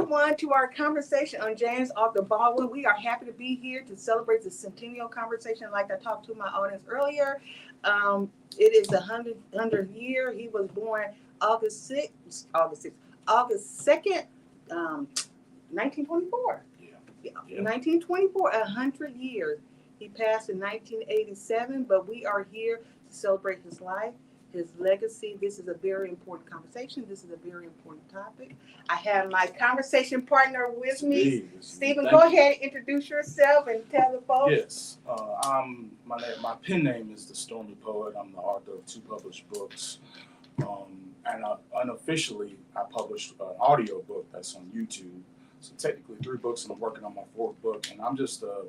everyone to our conversation on James Arthur Baldwin. We are happy to be here to celebrate the centennial conversation. Like I talked to my audience earlier, it is the 100th year. He was born August 2nd, 1924. Yeah. 1924, 100 years. He passed in 1987, but we are here to celebrate his life, his legacy. This is a very important conversation. This is a very important topic. I have my conversation partner with me. Stephen, go ahead and introduce yourself and tell the folks. Yes, my pen name is the Stormy Poet. I'm the author of 2 published books. And unofficially, I published an audio book that's on YouTube. So technically 3 books, and I'm working on my 4th book. And I'm just a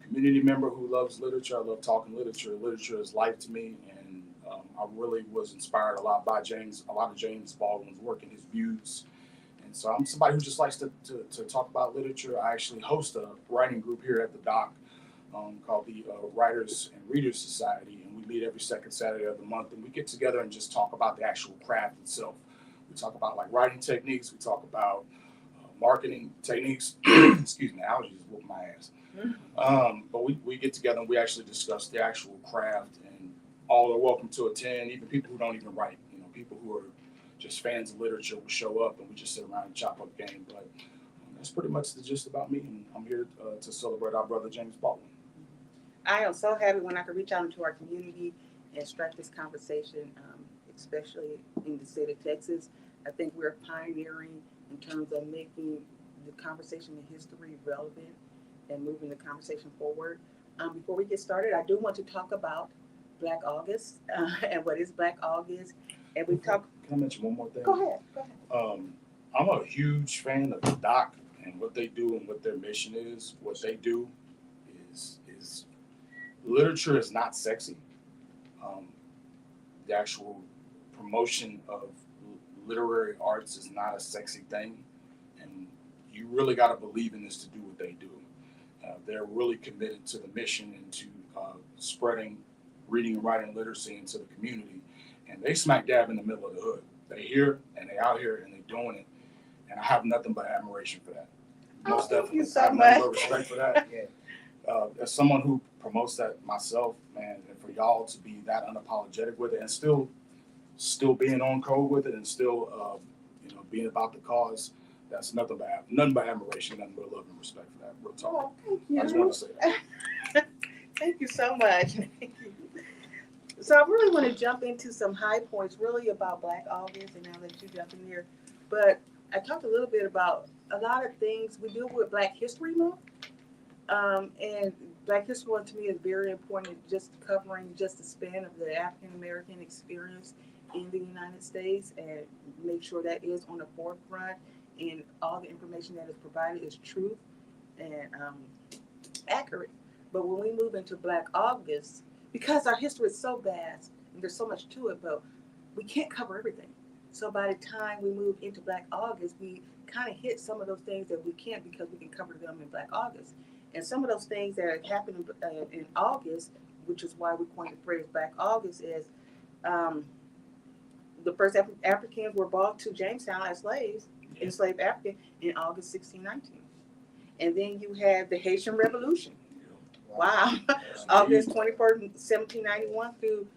community member who loves literature. I love talking literature. Literature is life to me, and I really was inspired a lot by James Baldwin's work and his views. And so I'm somebody who just likes to talk about literature. I actually host a writing group here at the dock called the Writers and Readers Society, and we meet every second Saturday of the month, and we get together and just talk about the actual craft itself. We talk about like writing techniques. We talk about marketing techniques. Excuse me, allergies whoop my ass. But we get together and we actually discuss the actual craft, and all are welcome to attend, even people who don't even write. You know, people who are just fans of literature will show up, and we just sit around and chop up game. But that's pretty much the gist about me, and I'm here to celebrate our brother James Baldwin. I am so happy when I can reach out into our community and start this conversation, especially in the state of Texas. I think we're pioneering in terms of making the conversation in history relevant and moving the conversation forward. Before we get started, I do want to talk about Black August and what is Black August. And we talk. Can I mention one more thing? Go ahead. I'm a huge fan of the doc and what they do and what their mission is. What they do is literature is not sexy. The actual promotion of literary arts is not a sexy thing, and you really got to believe in this to do what they do. They're really committed to the mission and to spreading reading and writing literacy into the community, and they smack dab in the middle of the hood. They here and they out here and they doing it, and I have nothing but admiration for that. Most definitely, so I have much. nothing but respect for that. As someone who promotes that myself, man, and for y'all to be that unapologetic with it and still being on code with it and still being about the cause, that's nothing but admiration, nothing but love and respect for that. Real talk. Oh, thank you. I just want to say that. Thank you so much. So I really want to jump into some high points really about Black August, and I'll let you jump in there. But I talked a little bit about a lot of things. We deal with Black History Month. And Black History Month to me is very important, just covering just the span of the African American experience in the United States, and make sure that is on the forefront, and all the information that is provided is truth and accurate. But when we move into Black August, because our history is so vast and there's so much to it, but we can't cover everything. So by the time we move into Black August, we kind of hit some of those things that we can't, because we can cover them in Black August. And some of those things that happened in August, which is why we coined the phrase Black August, is the first Africans were brought to Jamestown as slaves, enslaved African, in August 1619. And then you have the Haitian Revolution. Wow. August 21st, 1791 through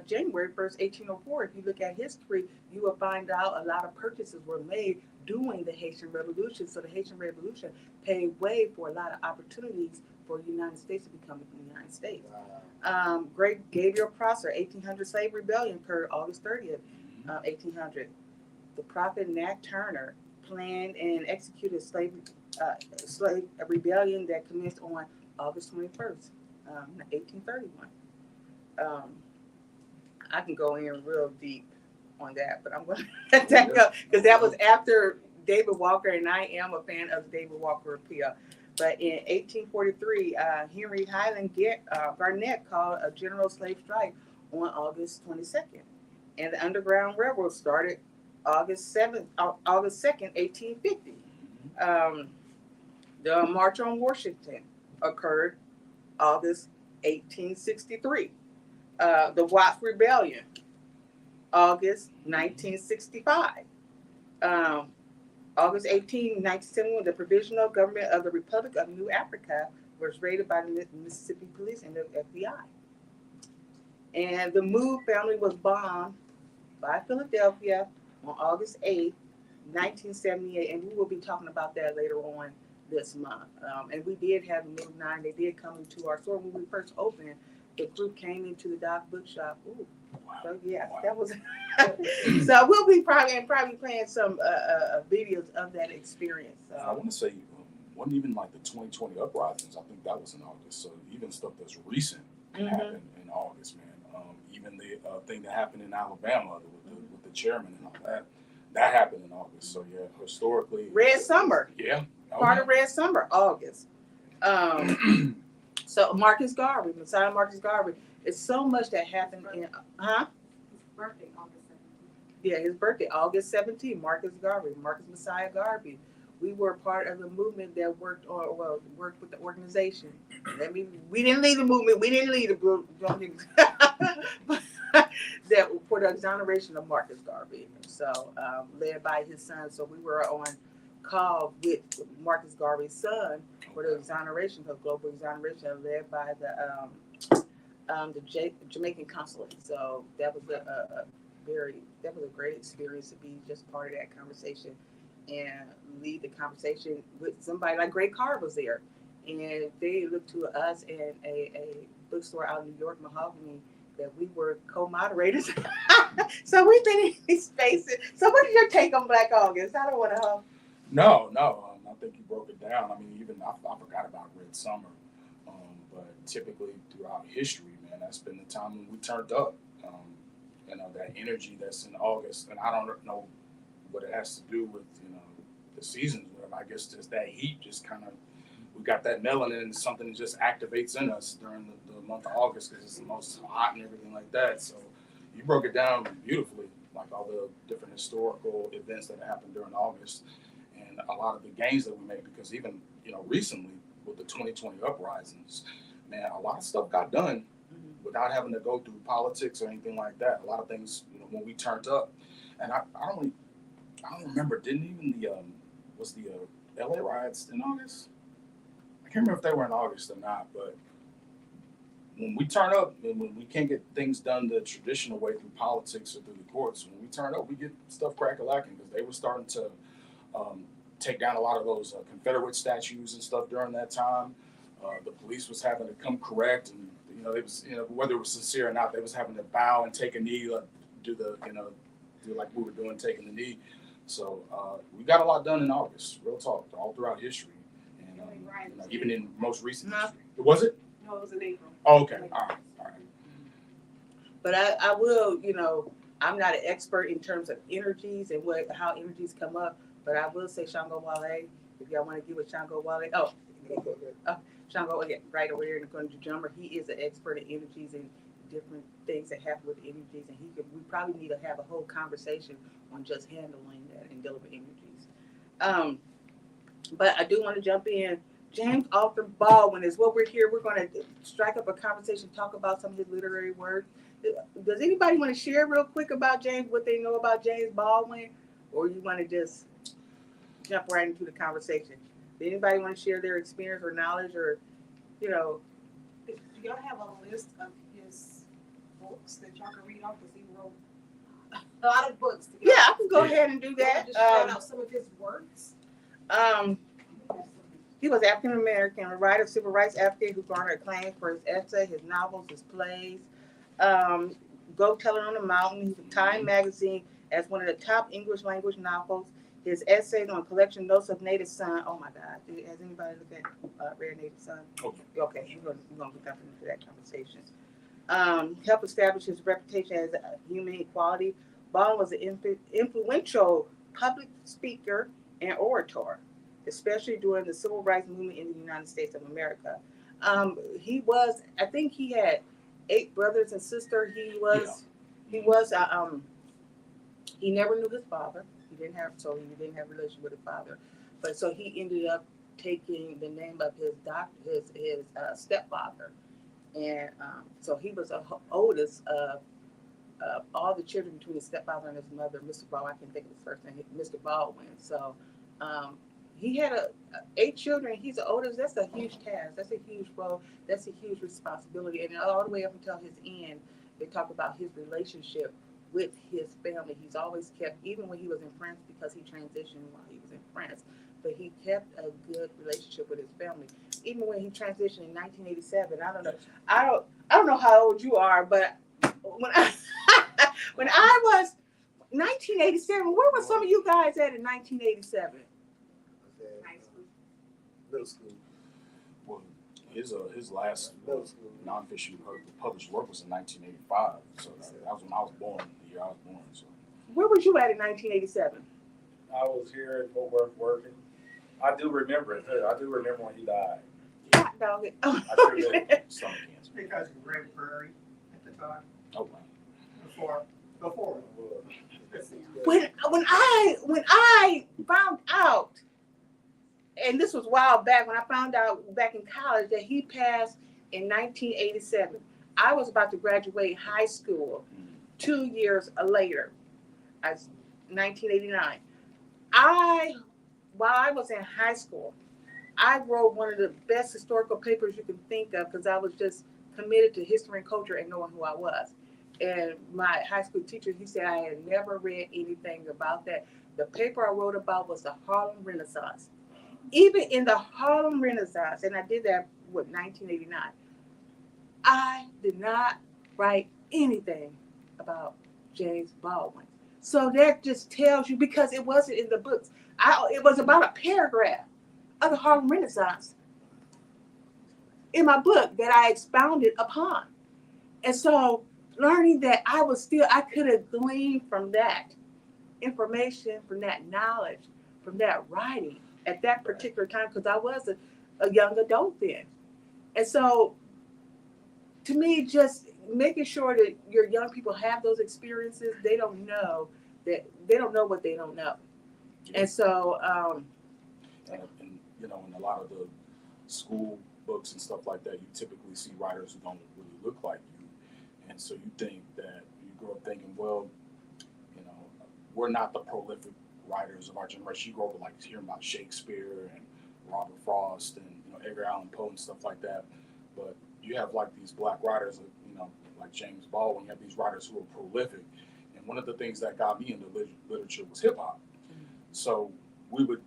January 1st, 1804. If you look at history, you will find out a lot of purchases were made during the Haitian Revolution. So the Haitian Revolution paved way for a lot of opportunities for the United States to become the United States. Great Gabriel Prosser, 1800 slave rebellion occurred August 30th, 1800. The prophet Nat Turner planned and executed slave rebellion that commenced on August 21st, 1831. I can go in real deep on that, but I'm going to let that go, because that was after David Walker, and I am a fan of David Walker Appeal. But in 1843, Henry Highland Garnett called a general slave strike on August 22nd. And the Underground Railroad started August 2nd, 1850. The March on Washington occurred August 1863. The Watts Rebellion, August 1965. August 18, 1971, the Provisional Government of the Republic of New Africa was raided by the Mississippi Police and the FBI. And the Move family was bombed by Philadelphia on August 8, 1978. And we will be talking about that later on this month. And we did have the Move 9. They did come into our store when we first opened. The group came into the Doc Bookshop. Ooh. So yeah, that was. So we'll be probably playing some videos of that experience. So. I want to say, wasn't even like the 2020 uprisings. I think that was in August. So even stuff that's recent happened in August, man. Even the thing that happened in Alabama with the chairman and all that happened in August. So yeah, historically, Red Summer. Yeah, Part of Red Summer, August. So Marcus Garvey, Messiah Marcus Garvey. It's so much that happened in His birthday, August 17th. Yeah, his birthday, August 17th, Marcus Garvey, Marcus Messiah Garvey. We were part of the movement that worked with the organization. I mean, we didn't lead the movement, we didn't lead the group, that for the exoneration of Marcus Garvey. So, led by his son. So we were on call with Marcus Garvey's son for the exoneration, for global exoneration, led by the Jamaican consulate. So that was a great experience to be just part of that conversation and lead the conversation with somebody like Greg Carr was there. And they looked to us and a bookstore out in New York, Mahogany, that we were co-moderators. So we've been in these spaces. So what is your take on Black August? I don't want to. No. I think you broke it down. I mean, even I forgot about Red Summer. But typically throughout history, man, that's been the time when we turned up. That energy that's in August, and I don't know what it has to do with the seasons. Whatever. I guess just that heat, just kind of we got that melanin, and something that just activates in us during the month of August because it's the most hot and everything like that. So you broke it down beautifully, like all the different historical events that happened during August, and a lot of the gains that we made. Because even recently with the 2020 uprisings, man, a lot of stuff got done without having to go through politics or anything like that. A lot of things, when we turned up, and I don't remember. Didn't even was the LA riots in August? I can't remember if they were in August or not. But when we turn up, and when we can't get things done the traditional way through politics or through the courts, when we turn up, we get stuff crack-a-lacking because they were starting to take down a lot of those Confederate statues and stuff during that time. The police was having to come correct, and they was whether it was sincere or not, they was having to bow and take a knee, do like we were doing, taking the knee. So we got a lot done in August, real talk, all throughout history, and even in most recent history. Was it? No, it was in April. Oh, okay, all right. But I will, I'm not an expert in terms of energies and how energies come up, but I will say Shango Wale, if y'all want to give a Shango Wale, Shango, right over here in the corner, drummer. He is an expert in energies and different things that happen with energies, and we probably need to have a whole conversation on just handling that and dealing with energies. But I do want to jump in. James Arthur Baldwin is what we're here. We're going to strike up a conversation, talk about some of his literary work. Does anybody want to share real quick about James, what they know about James Baldwin, or you want to just jump right into the conversation? Does anybody want to share their experience or knowledge, or Do y'all have a list of his books that y'all can read off? Because he wrote a lot of books. Yeah, I can go ahead and do that. Just shout out some of his works. He was African American, a writer, civil rights advocate who garnered acclaim for his essay, his novels, his plays. Go Tell It on the Mountain. He's Time Magazine as one of the top English language novels. His essays on collection notes of Native Son. Oh my God! Has anybody looked at Rare Native Son? Okay, we're gonna get back into that conversation. Helped establish his reputation as a human equality. Baldwin was an influential public speaker and orator, especially during the civil rights movement in the United States of America. I think he had 8 brothers and sisters. He never knew his father. He didn't have a relationship with his father, but so he ended up taking the name of his stepfather, and so he was the oldest of all the children between his stepfather and his mother, Mr. Baldwin. I can think of his first name, Mr. Baldwin. So He had 8 children. He's the oldest. That's a huge task. That's a huge role. That's a huge responsibility. And all the way up until his end, they talk about his relationship with his family. He's always kept, even when he was in France, because he transitioned while he was in France, but he kept a good relationship with his family. Even when he transitioned in 1987, I don't know. I don't know how old you are, but when I when I was 1987, where were some of you guys at in 1987? High school. Middle school. Well, his last Middle school. non-official published work was in 1985. So that was when I was born, the year I was born. So Where was you at in 1987? I was here in Fort Worth working. I do remember it. I do remember when he died. Hot dog it. I sure did. stomach cancer. Because of Greg Prairie at the time, Oh, wow. before. when I found out, and this was a while back, when I found out back in college that he passed in 1987, I was about to graduate high school 2 years later, as 1989. While I was in high school, I wrote one of the best historical papers you can think of because I was just committed to history and culture and knowing who I was. And my high school teacher, he said I had never read anything about that. The paper I wrote about was the Harlem Renaissance. Even in the Harlem Renaissance, and I did that with 1989, I did not write anything about James Baldwin. So that just tells you, because it wasn't in the books. It was about a paragraph of the Harlem Renaissance in my book that I expounded upon. And so learning that I could have gleaned from that information, from that knowledge, from that writing at that particular time, because I was a young adult then. And so to me, just making sure that your young people have those experiences, they don't know what they don't know. And so, And you know, in a lot of the school books and stuff like that, you typically see writers who don't really look like you. And so you think that you grow up thinking, well, you know, we're not the prolific writers of our generation. You grow up like hearing about Shakespeare and Robert Frost and, you know, Edgar Allan Poe and stuff like that. But you have like these black writers, you know, like James Baldwin. You have these writers who are prolific. And one of the things that got me into literature was hip hop. So we would,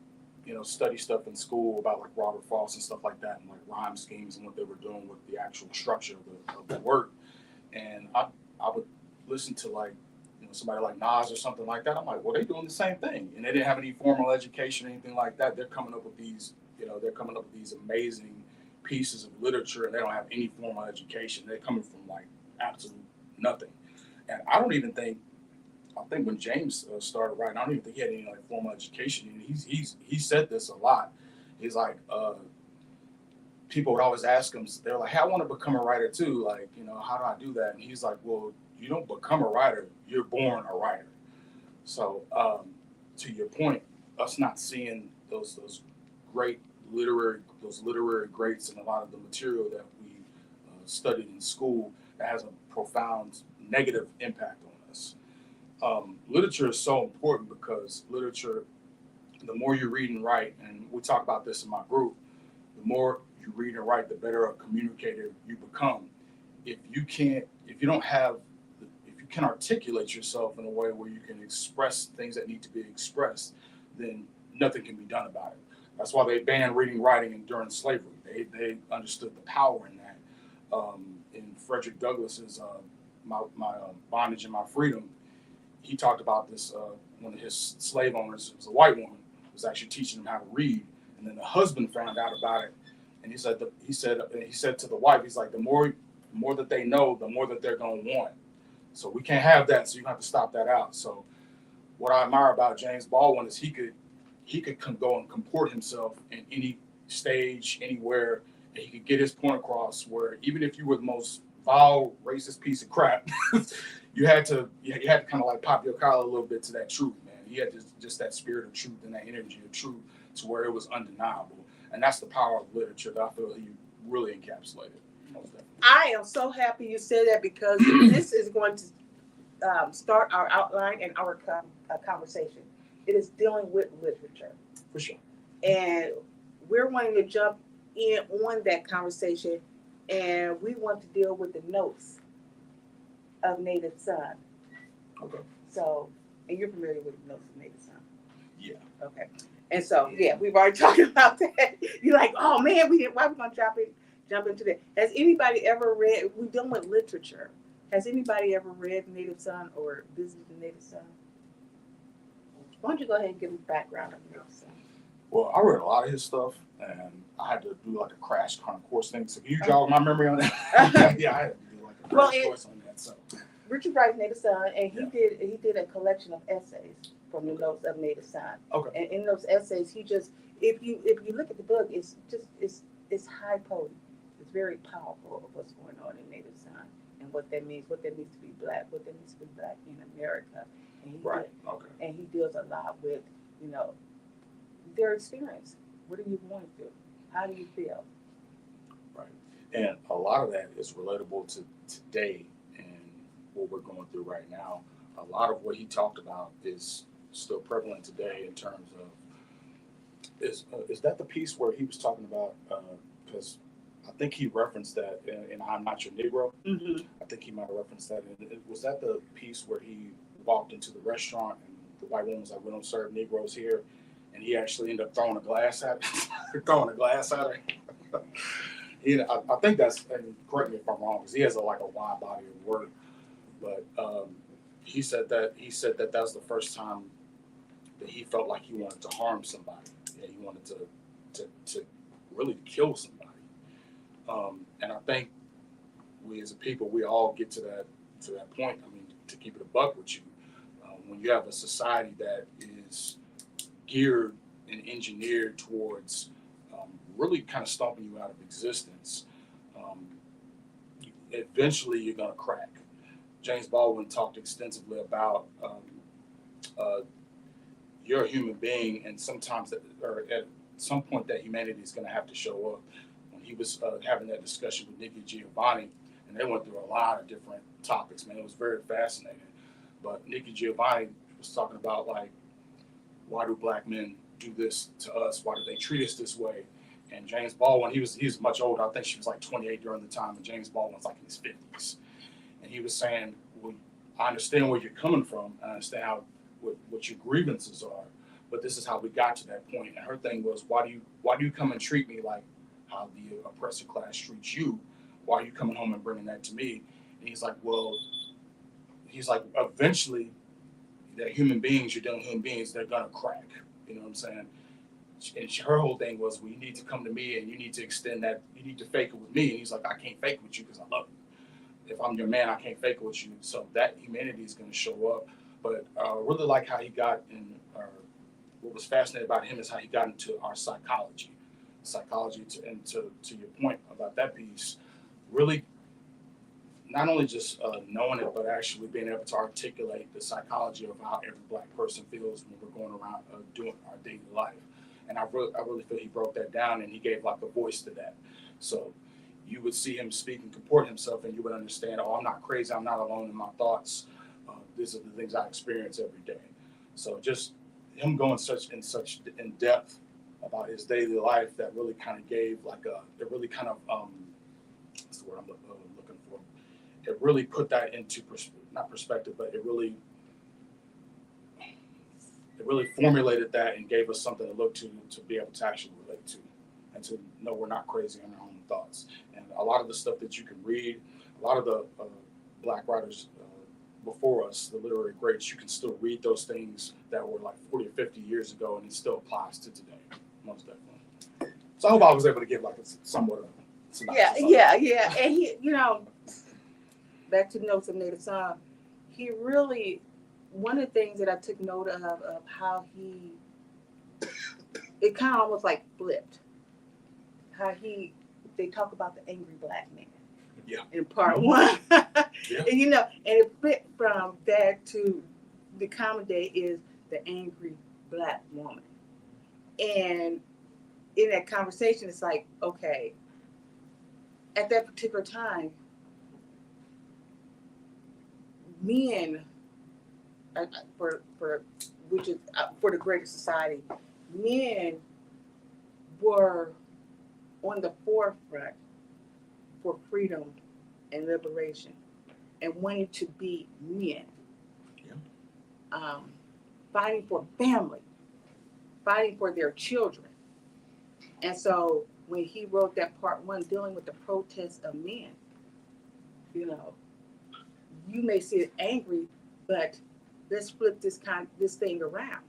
you know, study stuff in school about like Robert Frost and stuff like that, and like rhyme schemes and what they were doing with the actual structure of the work. And I would listen to like, you know, somebody like Nas or something like that. I'm like, well, they're doing the same thing, and they didn't have any formal education or anything like that. They're coming up with these, you know, amazing pieces of literature, and they don't have any formal education. They're coming from like absolute nothing. And I think when James started writing, I don't even think he had any like formal education. And he said this a lot. He's like, people would always ask him, they're like, hey, I want to become a writer too. Like, you know, how do I do that? And he's like, well, you don't become a writer, you're born a writer. So to your point, us not seeing those great literary greats and a lot of the material that we studied in school, that has a profound negative impact on us. Literature is so important because literature, the more you read and write, and we talk about this in my group, the more you read and write, the better a communicator you become. If you can articulate yourself in a way where you can express things that need to be expressed, then nothing can be done about it. That's why they banned reading and writing during slavery. They understood the power in that. In Frederick Douglass's my Bondage and My Freedom, he talked about this. One of his slave owners, it was a white woman, was actually teaching him how to read, and then the husband found out about it, and he said to the wife, he's like, the more that they know, the more that they're going to want. So we can't have that. So you have to stop that out. So what I admire about James Baldwin is he could go and comport himself in any stage, anywhere, and he could get his point across. Where even if you were the most vile, racist piece of crap, you had to kind of like pop your collar a little bit to that truth, man. He had just that spirit of truth and that energy of truth to where it was undeniable. And that's the power of literature that I feel he really encapsulated. I am so happy you said that, because this is going to start our outline and our conversation. It is dealing with literature. For sure. And we're wanting to jump in on that conversation, and we want to deal with the notes of Native Son. Okay. So, and you're familiar with the notes of Native Son? Yeah. Okay. And so, yeah, we've already talked about that. You're like, oh man, why are we gonna jump into that? Has anybody ever read? We're dealing with literature. Has anybody ever read Native Son or visited the Native Son? Why don't you go ahead and give me background on Native Son? Well, I read a lot of his stuff, and I had to do like a crash kind of course thing. So can you jog my memory on that? Yeah, I had to do like a crash course on that. So Richard Wright's Native Son, and Yeah. he did a collection of essays from the notes of Native Son. Okay. And in those essays, he just if you look at the book, it's high potent. It's very powerful of what's going on in Native Son and what that means to be black, what that means to be black in America. And Okay. And he deals a lot with, their experience. What are you going through? How do you feel? Right. And a lot of that is relatable to today and what we're going through right now. A lot of what he talked about is still prevalent today in terms of is that the piece where he was talking about because I think he referenced that in I'm Not Your Negro. Mm-hmm. I think he might have referenced that. Was that the piece where he walked into the restaurant and the white woman was like, "We don't serve Negroes here," and he actually ended up throwing a glass at her. I think that's, and correct me if I'm wrong, because he has a wide body of work. But he said that that was the first time that he felt like he wanted to harm somebody. Yeah, he wanted to really kill somebody. And I think we as a people, we all get to that point. I mean, to keep it a buck with you, when you have a society that is geared and engineered towards really kind of stomping you out of existence, eventually you're going to crack. James Baldwin talked extensively about you're a human being, and sometimes at some point that humanity is going to have to show up. When he was having that discussion with Nikki Giovanni, and they went through a lot of different topics, man, it was very fascinating. But Nikki Giovanni was talking about, like, why do black men do this to us? Why do they treat us this way? And James Baldwin, he was much older. I think she was like 28 during the time, and James Baldwin's like in his 50s. And he was saying, well, I understand where you're coming from. I understand what your grievances are, but this is how we got to that point. And her thing was, why do you come and treat me like how the oppressor class treats you? Why are you coming home and bringing that to me? And he's like, eventually, they're human beings. You're dealing with human beings. They're gonna crack. You know what I'm saying? And her whole thing was, well, you need to come to me and you need to extend that. You need to fake it with me. And he's like, I can't fake it with you because I love you. If I'm your man, I can't fake it with you. So that humanity is going to show up. But I really like how he got in, what was fascinating about him is how he got into our psychology. And to your point about that piece, really not only just knowing it, but actually being able to articulate the psychology of how every black person feels when we're going around doing our daily life. And I really feel he broke that down and he gave like a voice to that. So you would see him speak and comport himself, and you would understand, oh, I'm not crazy. I'm not alone in my thoughts. These are the things I experience every day. So just him going in depth about his daily life, that really kind of gave what's the word I'm looking for? It really put that into not perspective, but it really formulated that and gave us something to look to be able to actually relate to, and to know we're not crazy in our own thoughts. And a lot of the stuff that you can read, a lot of the black writers before us, the literary greats, you can still read those things that were like 40 or 50 years ago, and it still applies to today, most definitely. So I hope I was able to give like a somewhat of a synopsis. Yeah. And he, back to Notes of Native Son, he really, one of the things that I took note of how it kind of almost like flipped. How they talk about the angry black man. Yeah. In part one. Yeah. And and it flipped from that to the common day is the angry black woman. And in that conversation, it's like, okay, at that particular time, men, for the greater society, men were on the forefront for freedom and liberation and wanting to be men. Fighting for family, fighting for their children. And so when he wrote that part one, dealing with the protest of men, you know, you may see it angry, but let's flip this thing around.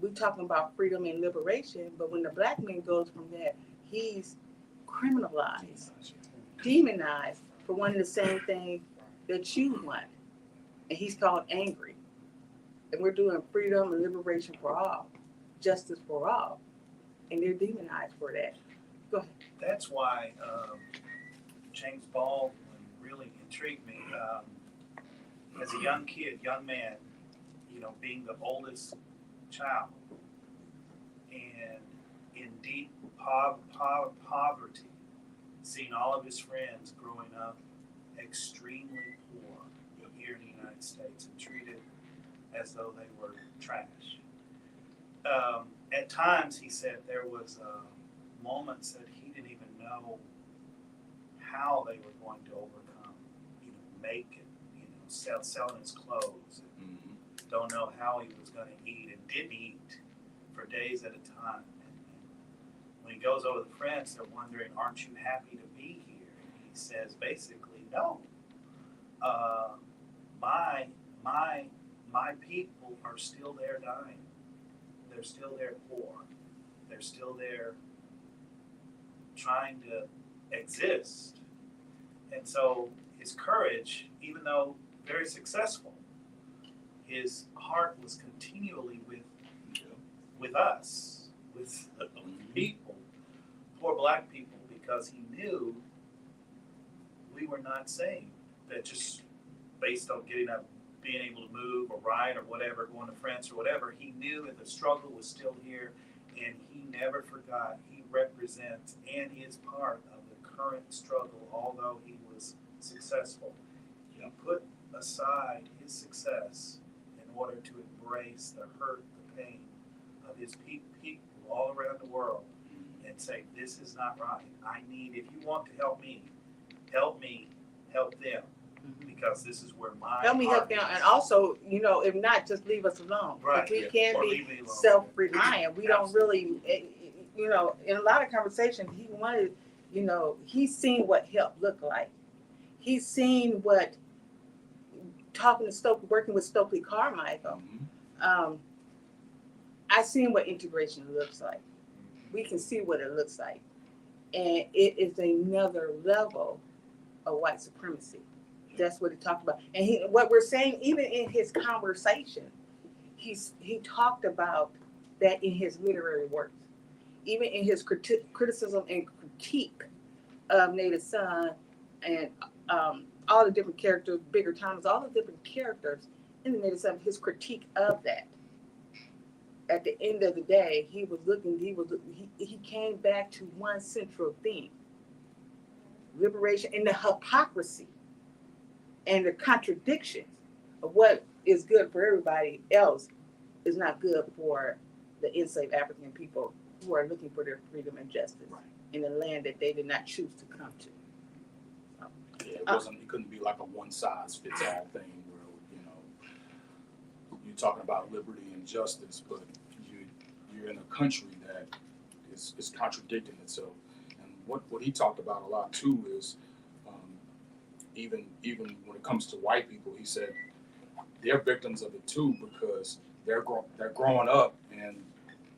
We're talking about freedom and liberation, but when the black man goes from that, he's criminalized, demonized for wanting the same thing that you want. And he's called angry. And we're doing freedom and liberation for all, justice for all. And they're demonized for that. Go ahead. That's why James Baldwin really intrigued me. As a young kid, young man, you know, being the oldest child and in deep poverty, seeing all of his friends growing up extremely poor here in the United States and treated as though they were trash. At times, he said there was moments that he didn't even know how they were going to overcome, you know, make it, you know, selling his clothes. Don't know how he was going to eat and didn't eat for days at a time. And when he goes over to the friends, they're wondering, aren't you happy to be here? And he says, basically, no. My people are still there dying. They're still there poor. They're still there trying to exist. And so his courage, even though very successful, his heart was continually with us, with people, poor black people, because he knew we were not saved. That just based on getting up, being able to move or ride or whatever, going to France or whatever, he knew that the struggle was still here, and he never forgot. He represents and is part of the current struggle, although he was successful. He put aside his success in order to embrace the hurt, the pain of his people all around the world and say, this is not right. I need, if you want to help me, help them. Because this is where my help me help them, and also, you know, if not, just leave us alone. Right. We can't Or be leave me alone. self-reliant. We don't really, you know, in a lot of conversations, he wanted, you know, he's seen what help looked like. He's seen what talking to Stokely, working with Stokely Carmichael. I've seen what integration looks like. We can see what it looks like, and it is another level of white supremacy. That's what he talked about. And what we're saying, even in his conversation, he talked about that in his literary works. Even in his criticism and critique of Native Son and all the different characters, Bigger Thomas, all the different characters in the Native Son, his critique of that. At the end of the day, he came back to one central theme: liberation and the hypocrisy and the contradictions of what is good for everybody else is not good for the enslaved African people who are looking for their freedom and justice in a land that they did not choose to come to. So, Yeah, it couldn't be like a one size fits all thing where, you know, you're talking about liberty and justice, but you're in a country that is contradicting itself. And what he talked about a lot too is even when it comes to white people, he said they're victims of it too, because they're growing up, and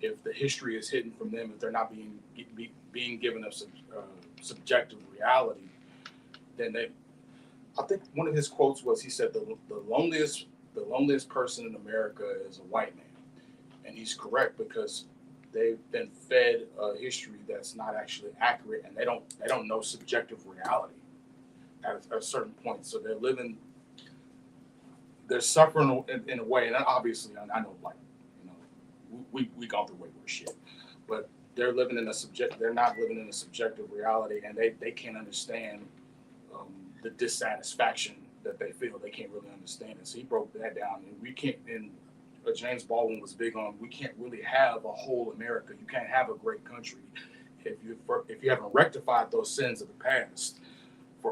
if the history is hidden from them, if they're not being given a subjective reality, then I think one of his quotes was, he said the loneliest person in America is a white man, and he's correct, because they've been fed a history that's not actually accurate, and they don't know subjective reality at a certain point. So they're suffering in a way, and obviously I know, like, you know, we gone through way worse shit, but they're not living in a subjective reality, and they can't understand the dissatisfaction that they feel. They can't really understand it. So he broke that down, and we can't. And James Baldwin was big on, we can't really have a whole America. You can't have a great country if you haven't rectified those sins of the past,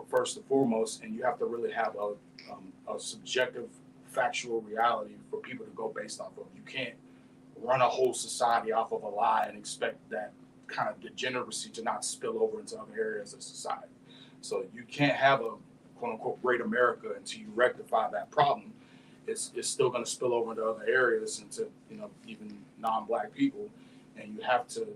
first and foremost, and you have to really have a subjective, factual reality for people to go based off of. You can't run a whole society off of a lie and expect that kind of degeneracy to not spill over into other areas of society. So you can't have a quote unquote great America until you rectify that problem. It's still going to spill over into other areas, into even non-black people, and you have to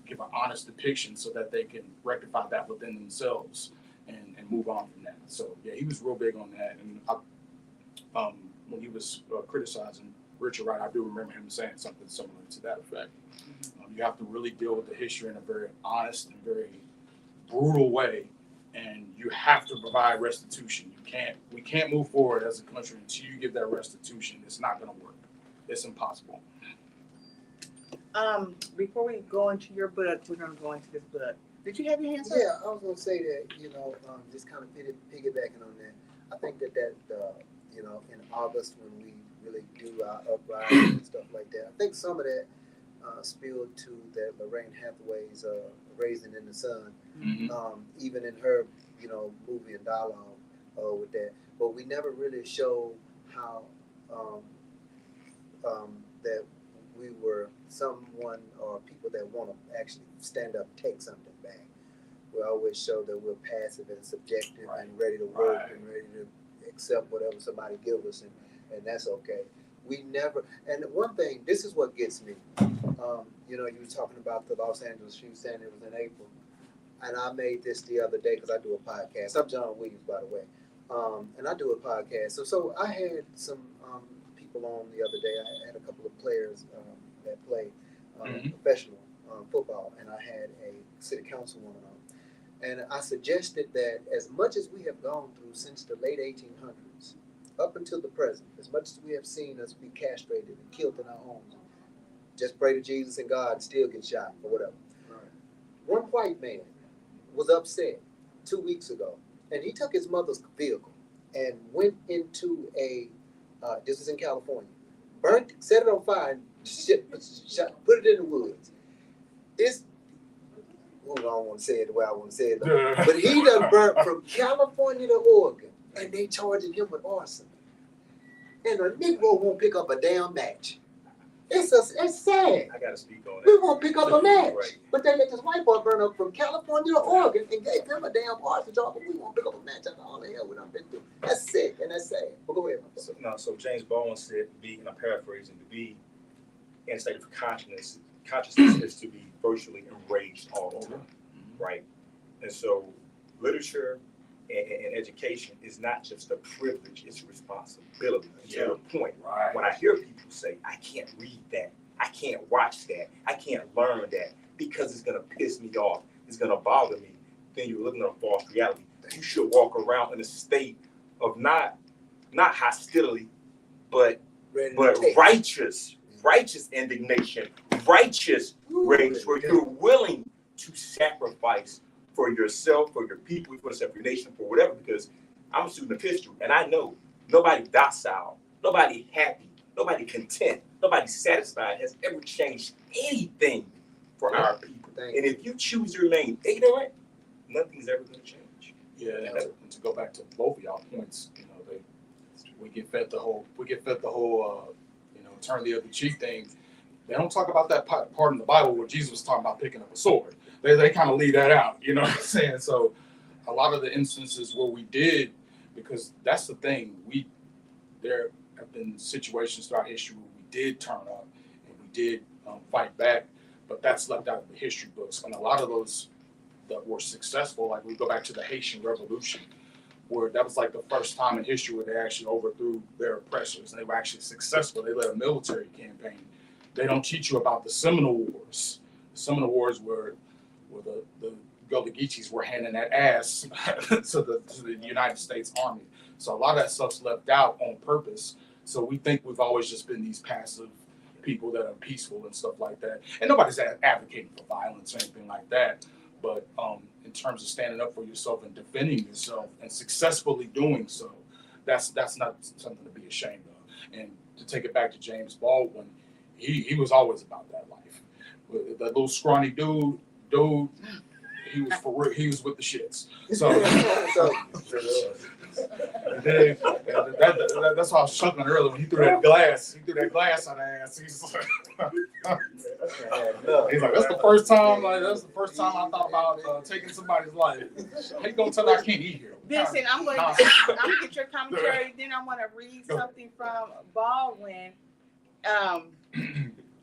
give an honest depiction so that they can rectify that within themselves and move on from that. So yeah, he was real big on that. And when he was criticizing Richard Wright, I do remember him saying something similar to that effect. You have to really deal with the history in a very honest and very brutal way, and you have to provide restitution. We can't move forward as a country until you give that restitution. It's not going to work. It's impossible. Before we go into your book, we're going to go into this book. Did you have your hands up? Yeah, I was gonna say that, just kind of piggybacking on that. I think that in August when we really do our uprising and stuff like that, I think some of that spilled to that Lorraine Hathaway's Raising in the Sun, even in her, movie and dialogue with that. But we never really show how that we were someone or people that want to actually stand up and take something back. We always show that we're passive and subjective and ready to work and ready to accept whatever somebody gives us, and that's okay. We never, and one thing, this is what gets me. You were talking about the Los Angeles shoot, saying it was in April, and I made this the other day because I do a podcast. I'm John Williams, by the way, and I do a podcast. So I had some people on the other day. I had a couple of players that play professional football, and I had a city councilwoman on. And I suggested that as much as we have gone through since the late 1800s, up until the present, as much as we have seen us be castrated and killed in our homes, just pray to Jesus and God, still get shot or whatever. Right. One white man was upset 2 weeks ago, and he took his mother's vehicle and went into this is in California, set it on fire, and put it in the woods. I don't want to say it the way I want to say it, but he done burnt from California to Oregon, and they charging him with arson. And a Negro won't pick up a damn match. It's sad. I got to speak on We that. won't pick up a match. Right. But they let this white boy burn up from California to Oregon and gave him a damn arson job, but we won't pick up a match after all the hell we done been through. That's sick and that's sad. But go ahead. So James Baldwin said, and I'm paraphrasing, to be in a state of consciousness is to be virtually enraged all the time, right? And so literature and education is not just a privilege, it's a responsibility. To the point, when I hear people say, I can't read that, I can't watch that, I can't learn that because it's gonna piss me off, it's gonna bother me, then you're living in a false reality. You should walk around in a state of not hostility, but righteous indignation, righteous rage, where you're willing to sacrifice for yourself, for your people, for your nation, for whatever, because I'm a student of history, and I know nobody docile, nobody happy, nobody content, nobody satisfied has ever changed anything for our people. And if you choose to remain ignorant, nothing's ever going to change. Yeah, and to go back to both of y'all points, we get fed the whole turn the other cheek thing. They don't talk about that part in the Bible where Jesus was talking about picking up a sword. They kind of leave that out, you know what I'm saying? So a lot of the instances where we did, because that's the thing, there have been situations throughout history where we did turn up and we did fight back, but that's left out of the history books. And a lot of those that were successful, like we go back to the Haitian Revolution, where that was like the first time in history where they actually overthrew their oppressors and they were actually successful. They led a military campaign. They don't teach you about the Seminole Wars. The Seminole Wars were the Gullah Geechees were handing that ass to the United States Army. So a lot of that stuff's left out on purpose. So we think we've always just been these passive people that are peaceful and stuff like that. And nobody's advocating for violence or anything like that. But in terms of standing up for yourself and defending yourself and successfully doing so, that's not something to be ashamed of. And to take it back to James Baldwin, he was always about that life. That little scrawny dude, he was for real. He was with the shits. So, that's why I was chuckling earlier when he threw that glass. He threw that glass on the ass. He's like, that's the first time. That's the first time I thought about taking somebody's life. How you gonna tell I can't eat here? Vincent, I'm going to get your commentary. Then I want to read something from Baldwin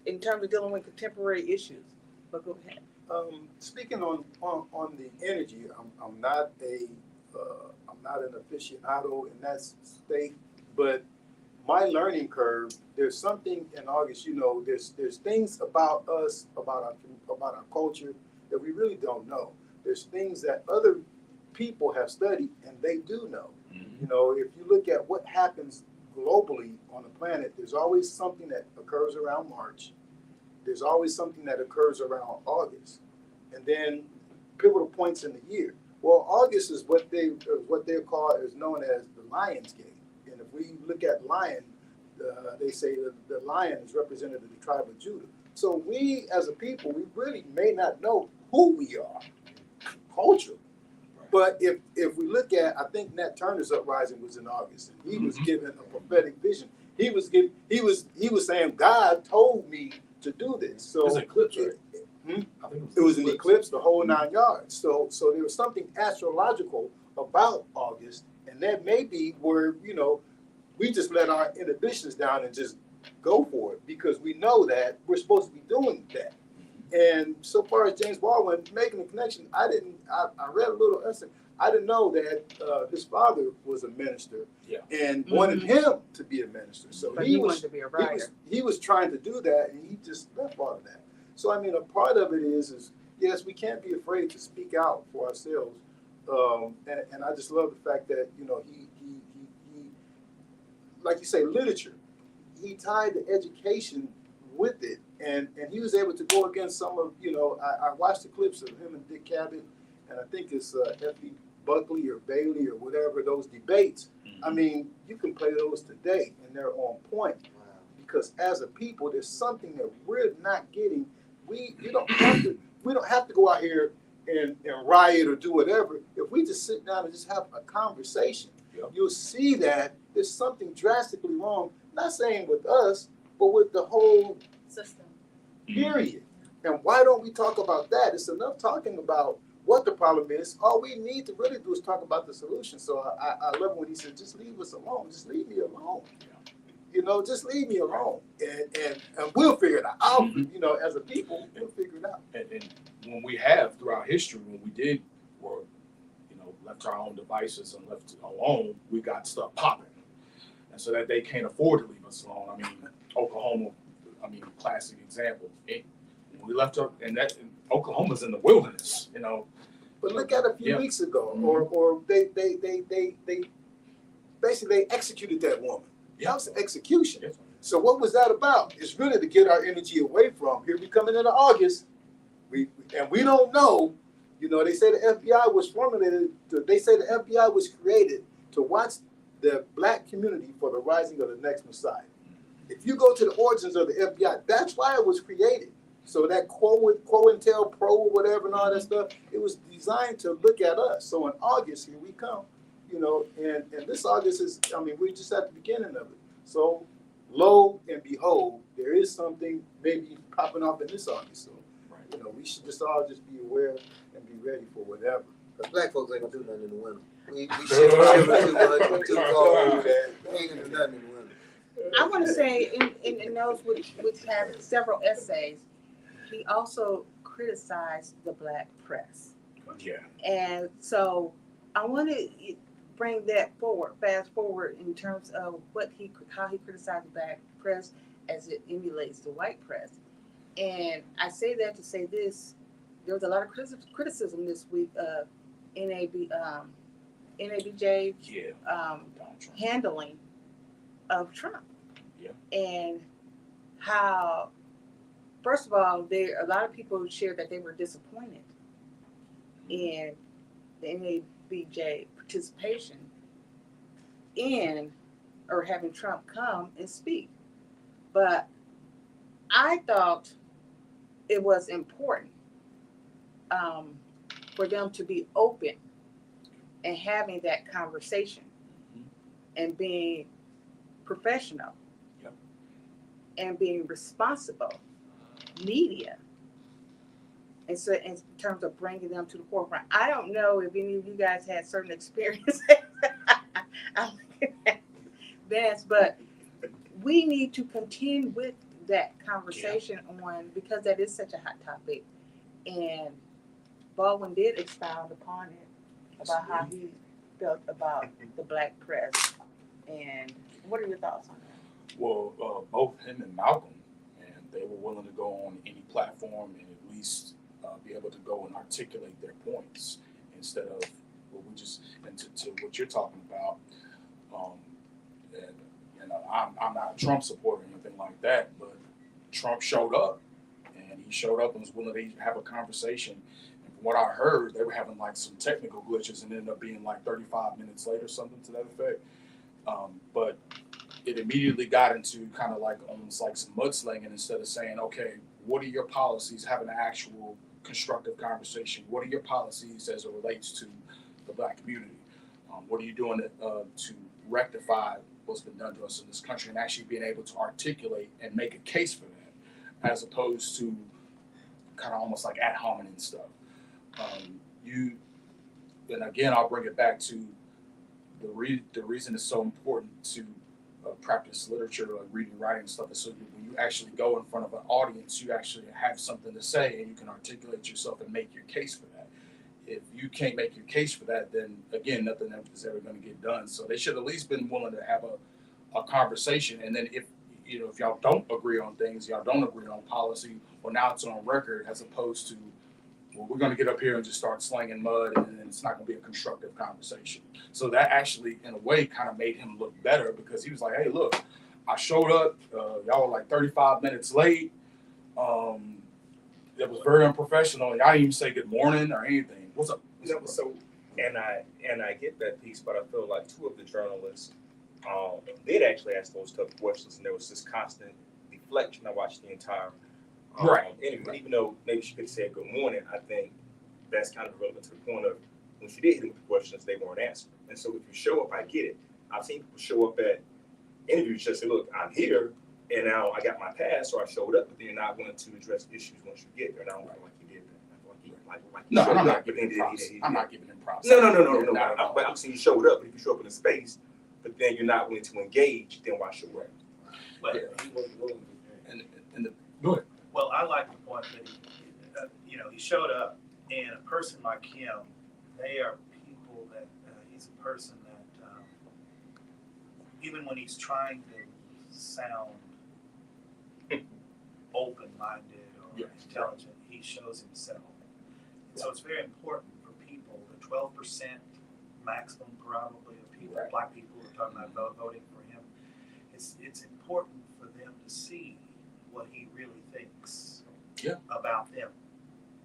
in terms of dealing with contemporary issues. But go ahead. Speaking on the energy, I'm not an aficionado in that state, but my learning curve, there's something in August, there's things about us, about our culture that we really don't know. There's things that other people have studied and they do know. If you look at what happens globally on the planet, there's always something that occurs around March. There's always something that occurs around August, and then pivotal points in the year. Well, August is what they're called is known as the Lion's Gate, and if we look at lion, they say that the lion is representative of the tribe of Judah. So we, as a people, we really may not know who we are culturally, but if we look at, I think Nat Turner's uprising was in August, and he was given a prophetic vision. He was saying, God told me to do this. So it was an eclipse, right? I think it was an eclipse, the whole 9 yards. So there was something astrological about August, and that may be where we just let our inhibitions down and just go for it because we know that we're supposed to be doing that. And so far as James Baldwin making the connection, I read a little essay. I didn't know that his father was a minister and wanted him to be a minister. So but he wanted to be a writer. He was trying to do that, and he just left all of that. So I mean, a part of it is yes, we can't be afraid to speak out for ourselves. And I just love the fact that he like you say, literature. He tied the education with it, and he was able to go against some of I watched the clips of him and Dick Cavett, and I think it's F.E. Buckley or Bailey or whatever, those debates. I mean, you can play those today and they're on point. Because as a people, there's something that we're not getting. We don't have to go out here and riot or do whatever. If we just sit down and just have a conversation, you'll see that there's something drastically wrong, not saying with us, but with the whole System. period. And why don't we talk about that? It's enough talking about what the problem is. All we need to really do is talk about the solution. So I love when he said, just leave us alone. Just leave me alone. Just leave me alone. And we'll figure it out. As a people, we'll figure it out. And when we have throughout history, when we did or left to our own devices and left alone, we got stuff popping. And so that they can't afford to leave us alone. I mean, Oklahoma, classic example. When we left up, and Oklahoma's in the wilderness, But look at a few weeks ago, or they basically executed that woman. That was an execution. Yes. So what was that about? It's really to get our energy away from. Here we coming into August, we don't know. They say the FBI was formulated. They say the FBI was created to watch the black community for the rising of the next Messiah. If you go to the origins of the FBI, that's why it was created. So that COINTELPRO or whatever and all that stuff, it was designed to look at us. So in August, here we come, and this August is, we're just at the beginning of it. So lo and behold, there is something maybe popping up in this August. So, we should just all just be aware and be ready for whatever. Because black folks ain't gonna do nothing in the winter. We shiver too much, we too cold. We ain't gonna do nothing in the winter. I want to say in those which have several essays, he also criticized the black press. Yeah. And so I want to bring that fast forward in terms of how he criticized the black press as it emulates the white press. And I say that to say this: there was a lot of criticism this week of NABJ handling of Trump. Yeah. And how, first of all, a lot of people shared that they were disappointed in the NABJ participation in or having Trump come and speak. But I thought it was important for them to be open and having that conversation and being professional and being responsible media. And so in terms of bringing them to the forefront, I don't know if any of you guys had certain experiences. I'm looking at Vance, but we need to continue with that conversation on, because that is such a hot topic. And Baldwin did expound upon it, about how he felt about the black press. And what are your thoughts on that? Well, both him and Malcolm, and they were willing to go on any platform and at least be able to go and articulate their points instead of what we just, and to what you're talking about. And you know, I'm not a Trump supporter or anything like that, but Trump showed up, and he showed up and was willing to have a conversation. And from what I heard, they were having like some technical glitches and ended up being like 35 minutes late or something to that effect. But it immediately got into kind of like almost like some mudslinging instead of saying, okay, what are your policies? Having an actual constructive conversation. What are your policies as it relates to the black community? What are you doing to rectify what's been done to us in this country, and actually being able to articulate and make a case for that, as opposed to kind of almost like ad hominem stuff. And again, I'll bring it back to the reason it's so important to practice literature, like reading, writing and stuff, is so when you actually go in front of an audience, you actually have something to say and you can articulate yourself and make your case for that. If you can't make your case for that, then again, nothing is ever going to get done. So they should at least been willing to have a conversation. And then if y'all don't agree on things, y'all don't agree on policy, well, now it's on record, as opposed to, well, we're going to get up here and just start slinging mud, and then it's not going to be a constructive conversation. So that actually, in a way, kind of made him look better, because he was like, hey, look, I showed up, y'all were like 35 minutes late. It was very unprofessional. Y'all didn't even say good morning or anything. What's up? So, and I get that piece, but I feel like two of the journalists did actually ask those tough questions, and there was this constant deflection. I watched the entire interview, even though maybe she could have said good morning. I think that's kind of relevant to the point of when she did hit him with the questions, they weren't answered. And so if you show up, I get it. I've seen people show up at interviews just say, look, I'm here, and now I got my pass, so I showed up, but then you're not willing to address issues once you get there. And I don't feel like you did that. I feel like you No, I'm not giving him props. I'm not giving him props. No. But I'm saying you showed up, but if you show up in a space, but then you're not willing to engage, then why show up? But, He wasn't willing to. Go ahead. well, I like the point that he showed up, and a person like him, they are people that he's a person that even when he's trying to sound open-minded or intelligent, he shows himself. And so it's very important for people, the 12% maximum probably of people, black people who are talking about voting for him, it's important for them to see what he really thinks about them.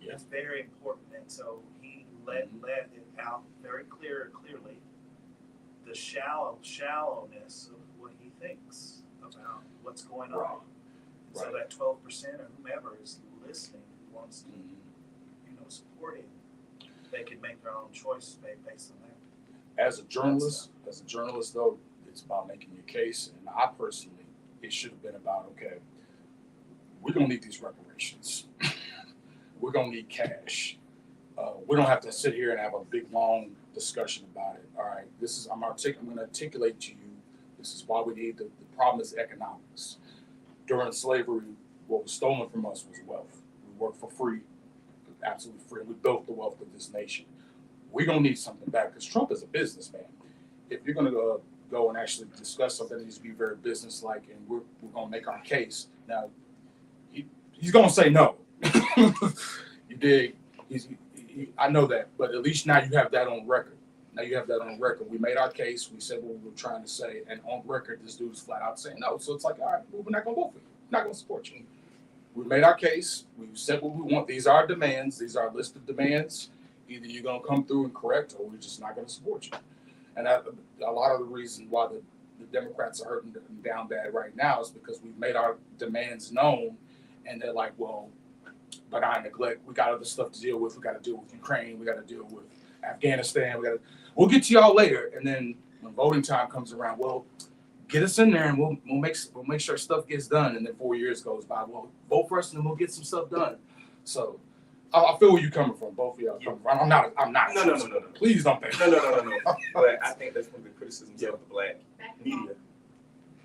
Yeah. It's very important, and so he let it out very clearly the shallowness of what he thinks about what's going on. So that 12% or whomever is listening, who wants to, support him, they can make their own choice based on that. As a journalist though, it's about making your case. And I personally, it should have been about, okay, we're gonna need these reparations. We're gonna need cash. We don't have to sit here and have a big long discussion about it. All right, I'm going to articulate to you. This is why we need the problem is economics. During slavery, what was stolen from us was wealth. We worked for free, absolutely free. We built the wealth of this nation. We're going to need something back, because Trump is a businessman. If you're going to go and actually discuss something that needs to be very businesslike, and we're going to make our case. Now, he's going to say no. You dig? I know that, but at least now you have that on record. We made our case. We said what we were trying to say, and on record, this dude is flat out saying no. So it's like, all right, well, we're not going to vote for you. We're not going to support you. We made our case. We said what we want. These are our demands. These are our list of demands. Either you're going to come through and correct, or we're just not going to support you. And a lot of the reason why the Democrats are hurting them down bad right now is because we've made our demands known, and they're like, well, but I neglect. We got other stuff to deal with. We got to deal with Ukraine. We got to deal with Afghanistan. We'll get to y'all later. And then when voting time comes around, well, get us in there and we'll make sure stuff gets done. And then 4 years goes by. Well, vote for us and then we'll get some stuff done. So I feel where you're coming from. Both of y'all coming from. I'm not. No. Please don't think. No. But I think that's one of the criticisms of the black media.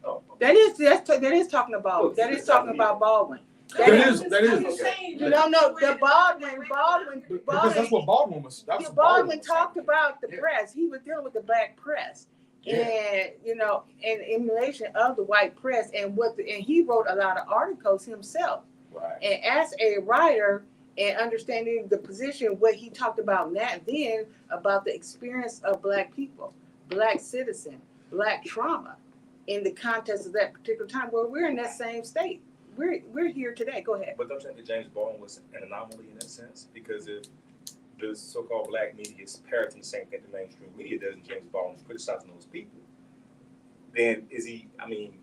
Oh, That is talking about Baldwin. That is. No, the Baldwin. Because that's what Baldwin was. That's what Baldwin was talked saying. about the Yeah. press. He was dealing with the black press, Yeah. and and emulation of the white press, and he wrote a lot of articles himself. Right. And as a writer and understanding the position, what he talked about then about the experience of black people, black citizen, black trauma, in the context of that particular time. Well, we're in that same state. We're here today. Go ahead. But don't you think that James Baldwin was an anomaly in that sense? Because if the so-called black media is parroting the same thing the mainstream media does, and James Baldwin is criticizing those people, then is he? I mean,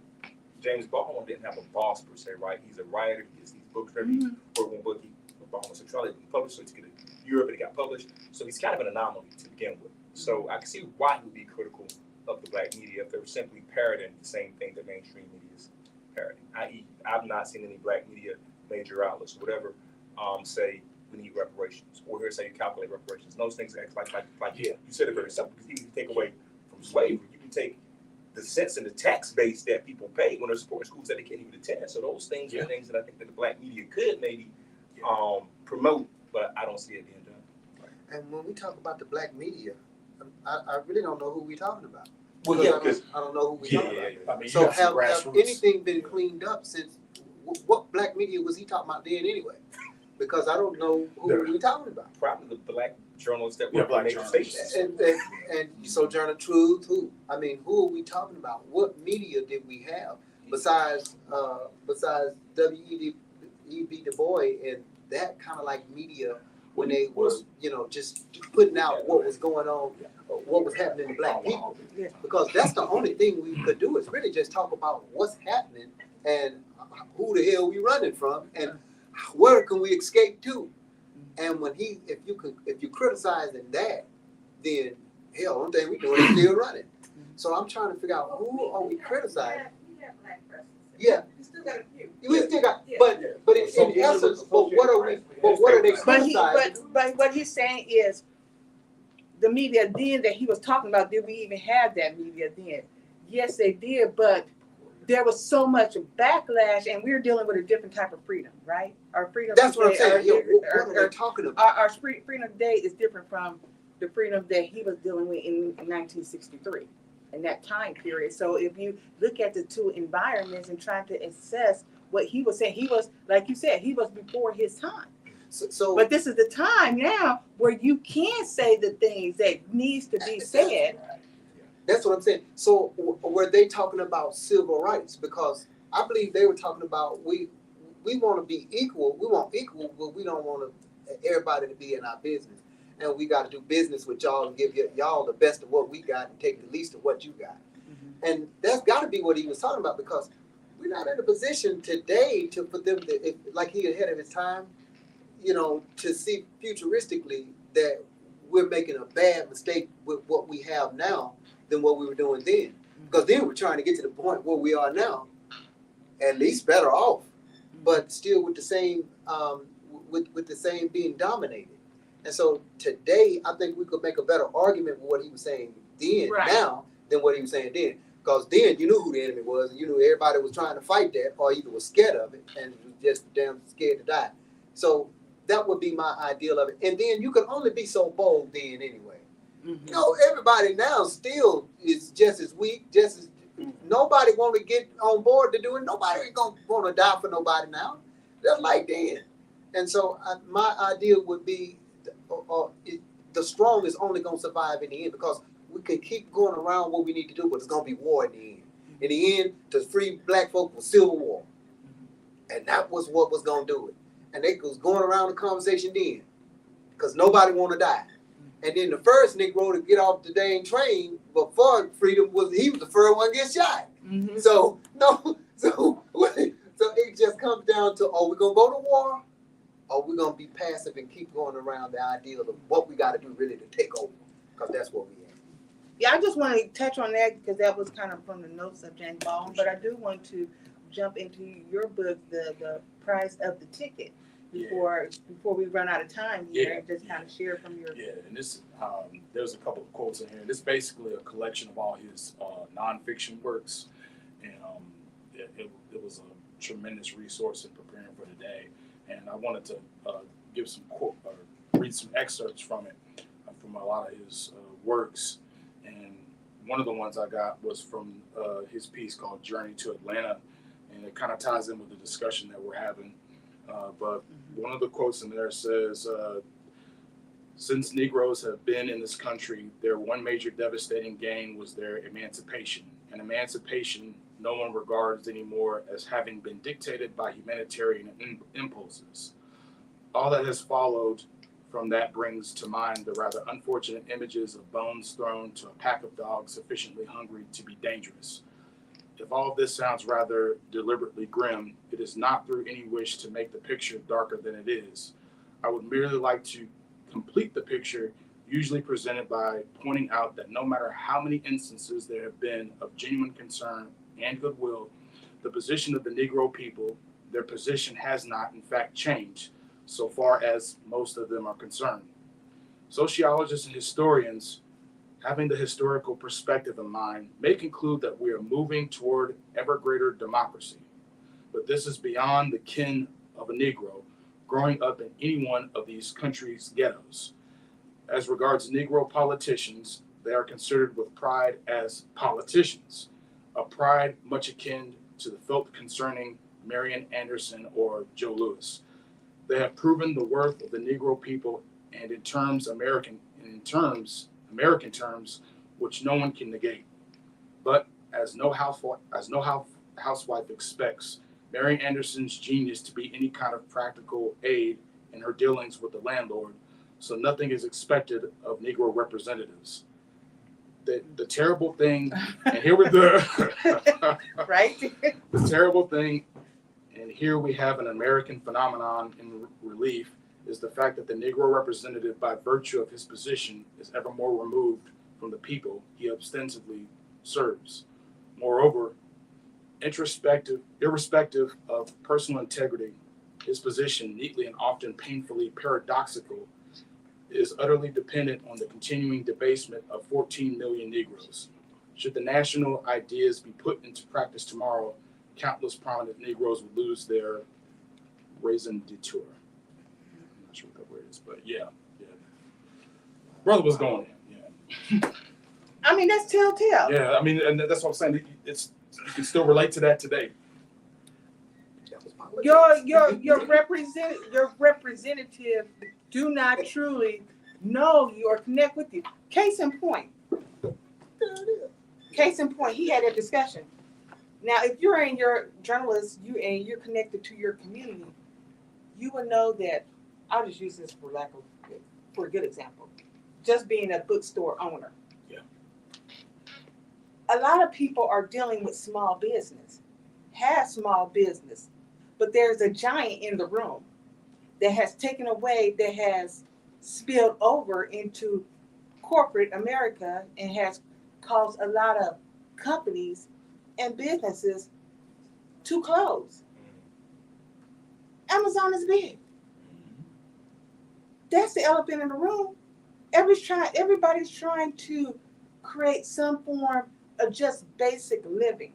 James Baldwin didn't have a boss per se, right? He's a writer. He gets these books every for one book. Homosexuality published, so he took it to Europe and it got published. So he's kind of an anomaly to begin with. So I can see why he would be critical of the black media if they were simply parroting the same thing that mainstream media is parroting. I.e., I've not seen any black media major outlets, whatever, say we need reparations, or here say you calculate reparations. And those things act like you said it very simple. Because you can take away from slavery, you can take the sense and the tax base that people pay when they're supporting schools that they can't even attend. So those things are things that I think that the black media could maybe promote, but I don't see it being done. And when we talk about the black media, I really don't know who we're talking about. Well, Because I don't know who we're talking about. I mean, you So got some have grassroots. anything been cleaned up since? What black media was he talking about then anyway? Because I don't know who we're talking about. Probably the black journalists that Yeah, work black in major journalists. stations. And Sojourner Truth, who? I mean, who are we talking about? What media did we have besides W.E.B. Du Bois and that kind of like media when they were, just putting out what was going on, what was happening to black people? Because that's the only thing we could do is really just talk about what's happening and who the hell we running from and where can we escape to? And when if you criticizing that, then hell, one thing we doing is still running. So I'm trying to figure out who are we criticizing? We have black presses. Yeah, We still got a few. we still got, but in essence, but what are they criticizing? But what he's saying is the media then that he was talking about, did we even have that media then? Yes, they did, but there was so much backlash, and we're dealing with a different type of freedom, right? Our freedom. That's what I'm today, saying. What are they talking about? Our freedom today is different from the freedom that he was dealing with in 1963, in that time period. So if you look at the two environments and try to assess what he was saying, he was, like you said, he was before his time. So But this is the time now where you can say the things that needs to be said. that's what I'm saying. So were they talking about civil rights? Because I believe they were talking about we want to be equal. We want equal, but we don't want everybody to be in our business. And we got to do business with y'all and give y'all the best of what we got and take the least of what you got. Mm-hmm. And that's got to be what he was talking about, because we're not in a position today for them to, like he ahead of his time, to see futuristically that we're making a bad mistake with what we have now than what we were doing then. Because then we're trying to get to the point where we are now, at least better off, but still with the same with the same being dominated. And so today, I think we could make a better argument with what he was saying then now than what he was saying then. Because then you knew who the enemy was, and you knew everybody was trying to fight that, or either was scared of it and was just damn scared to die. So that would be my ideal of it. And then you can only be so bold then anyway. Mm-hmm. Everybody now still is just as weak, just as nobody want to get on board to do it. Nobody ain't gonna want to die for nobody now. That's like then. And so my ideal would be the strong is only going to survive in the end, because we can keep going around what we need to do, but it's going to be war in the end. In the end, to free black folk was civil war. And that was what was going to do it. And they was going around the conversation then, because nobody want to die. And then the first Negro to get off the dang train before freedom was the first one to get shot. Mhm. So no, so it just comes down to, are we gonna go to war, or we gonna be passive and keep going around the ideal of what we got to do really to take over, because that's what we have. Yeah, I just want to touch on that because that was kind of from the notes of James Baldwin, but I do want to jump into your book, the price of the ticket, before we run out of time here, and just kind of share from your. Yeah, and this there's a couple of quotes in here. This is basically a collection of all his nonfiction works, and it was a tremendous resource in preparing for today. And I wanted to give some read some excerpts from it, from a lot of his works. And one of the ones I got was from his piece called Journey to Atlanta, and it kind of ties in with the discussion that we're having. But one of the quotes in there says, since Negroes have been in this country, their one major devastating gain was their emancipation. And emancipation no one regards anymore as having been dictated by humanitarian impulses. All that has followed from that brings to mind the rather unfortunate images of bones thrown to a pack of dogs sufficiently hungry to be dangerous. If all of this sounds rather deliberately grim, it is not through any wish to make the picture darker than it is. I would merely like to complete the picture, usually presented by pointing out that no matter how many instances there have been of genuine concern and goodwill, the position of the Negro people, their position has not, in fact, changed, so far as most of them are concerned. Sociologists and historians, having the historical perspective in mind, may conclude that we are moving toward ever greater democracy. But this is beyond the ken of a Negro growing up in any one of these countries' ghettos. As regards Negro politicians, they are considered with pride as politicians, a pride much akin to the filth concerning Marian Anderson or Joe Louis. They have proven the worth of the Negro people, and in American terms, which no one can negate. But as no housewife expects Marian Anderson's genius to be any kind of practical aid in her dealings with the landlord, so nothing is expected of Negro representatives. The terrible thing, and here we go. Right? The terrible thing, and here we have an American phenomenon in relief, is the fact that the Negro representative, by virtue of his position, is ever more removed from the people he ostensibly serves. Moreover, irrespective of personal integrity, his position, neatly and often painfully paradoxical, is utterly dependent on the continuing debasement of 14 million Negroes. Should the national ideas be put into practice tomorrow, countless prominent Negroes would lose their raison d'etre. I'm not sure what that word is, but yeah. Brother was going in, yeah. I mean, that's telltale. Yeah, I mean, and that's what I'm saying. You can still relate to that today. Your representative do not truly know you or connect with you. Case in point, he had a discussion. Now, if you're in your journalist, you're connected to your community, you will know that. I'll just use this for a good example. Just being a bookstore owner. Yeah. A lot of people are dealing with small business, have small business, but there's a giant in the room that has taken away, that has spilled over into corporate America and has caused a lot of companies and businesses to close. Amazon is big. That's the elephant in the room. Everybody's trying to create some form of just basic living.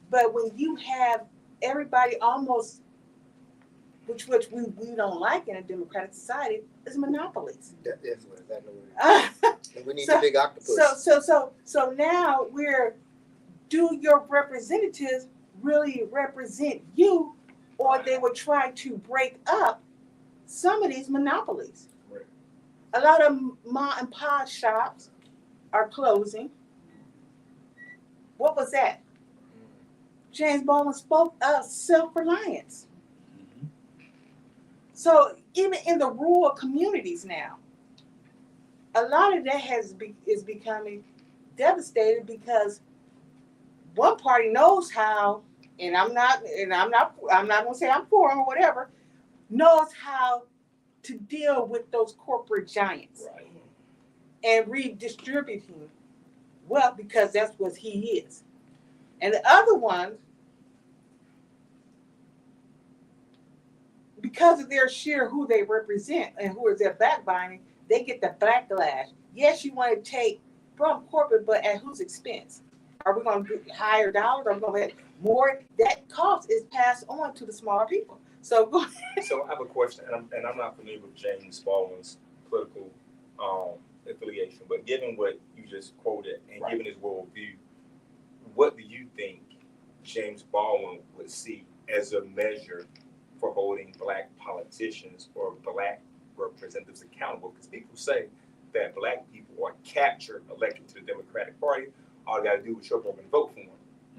But when you have everybody almost, which we don't like in a democratic society, is monopolies. That's exactly what it is. And we need a big octopus. So now do your representatives really represent you, or they will try to break up some of these monopolies. Right. A lot of mom and pop shops are closing. What was that? James Baldwin spoke of self-reliance. So even in the rural communities now, a lot of that is becoming devastated because one party knows how, and I'm not gonna say I'm for or whatever, knows how to deal with those corporate giants Right. and redistributing wealth because that's what he is. And the other ones, because of their sheer who they represent and who is their backbiting, they get the backlash. Yes, you want to take from corporate, but at whose expense? Are we going to do higher dollars? Are we going to get more? That cost is passed on to the smaller people. So go ahead. So I have a question, and I'm not familiar with James Baldwin's political affiliation, but given what you just quoted and Right. given his worldview, what do you think James Baldwin would see as a measure for holding Black politicians or Black representatives accountable? Because people say that Black people are captured, elected to the Democratic Party. All you got to do is show up and vote for them.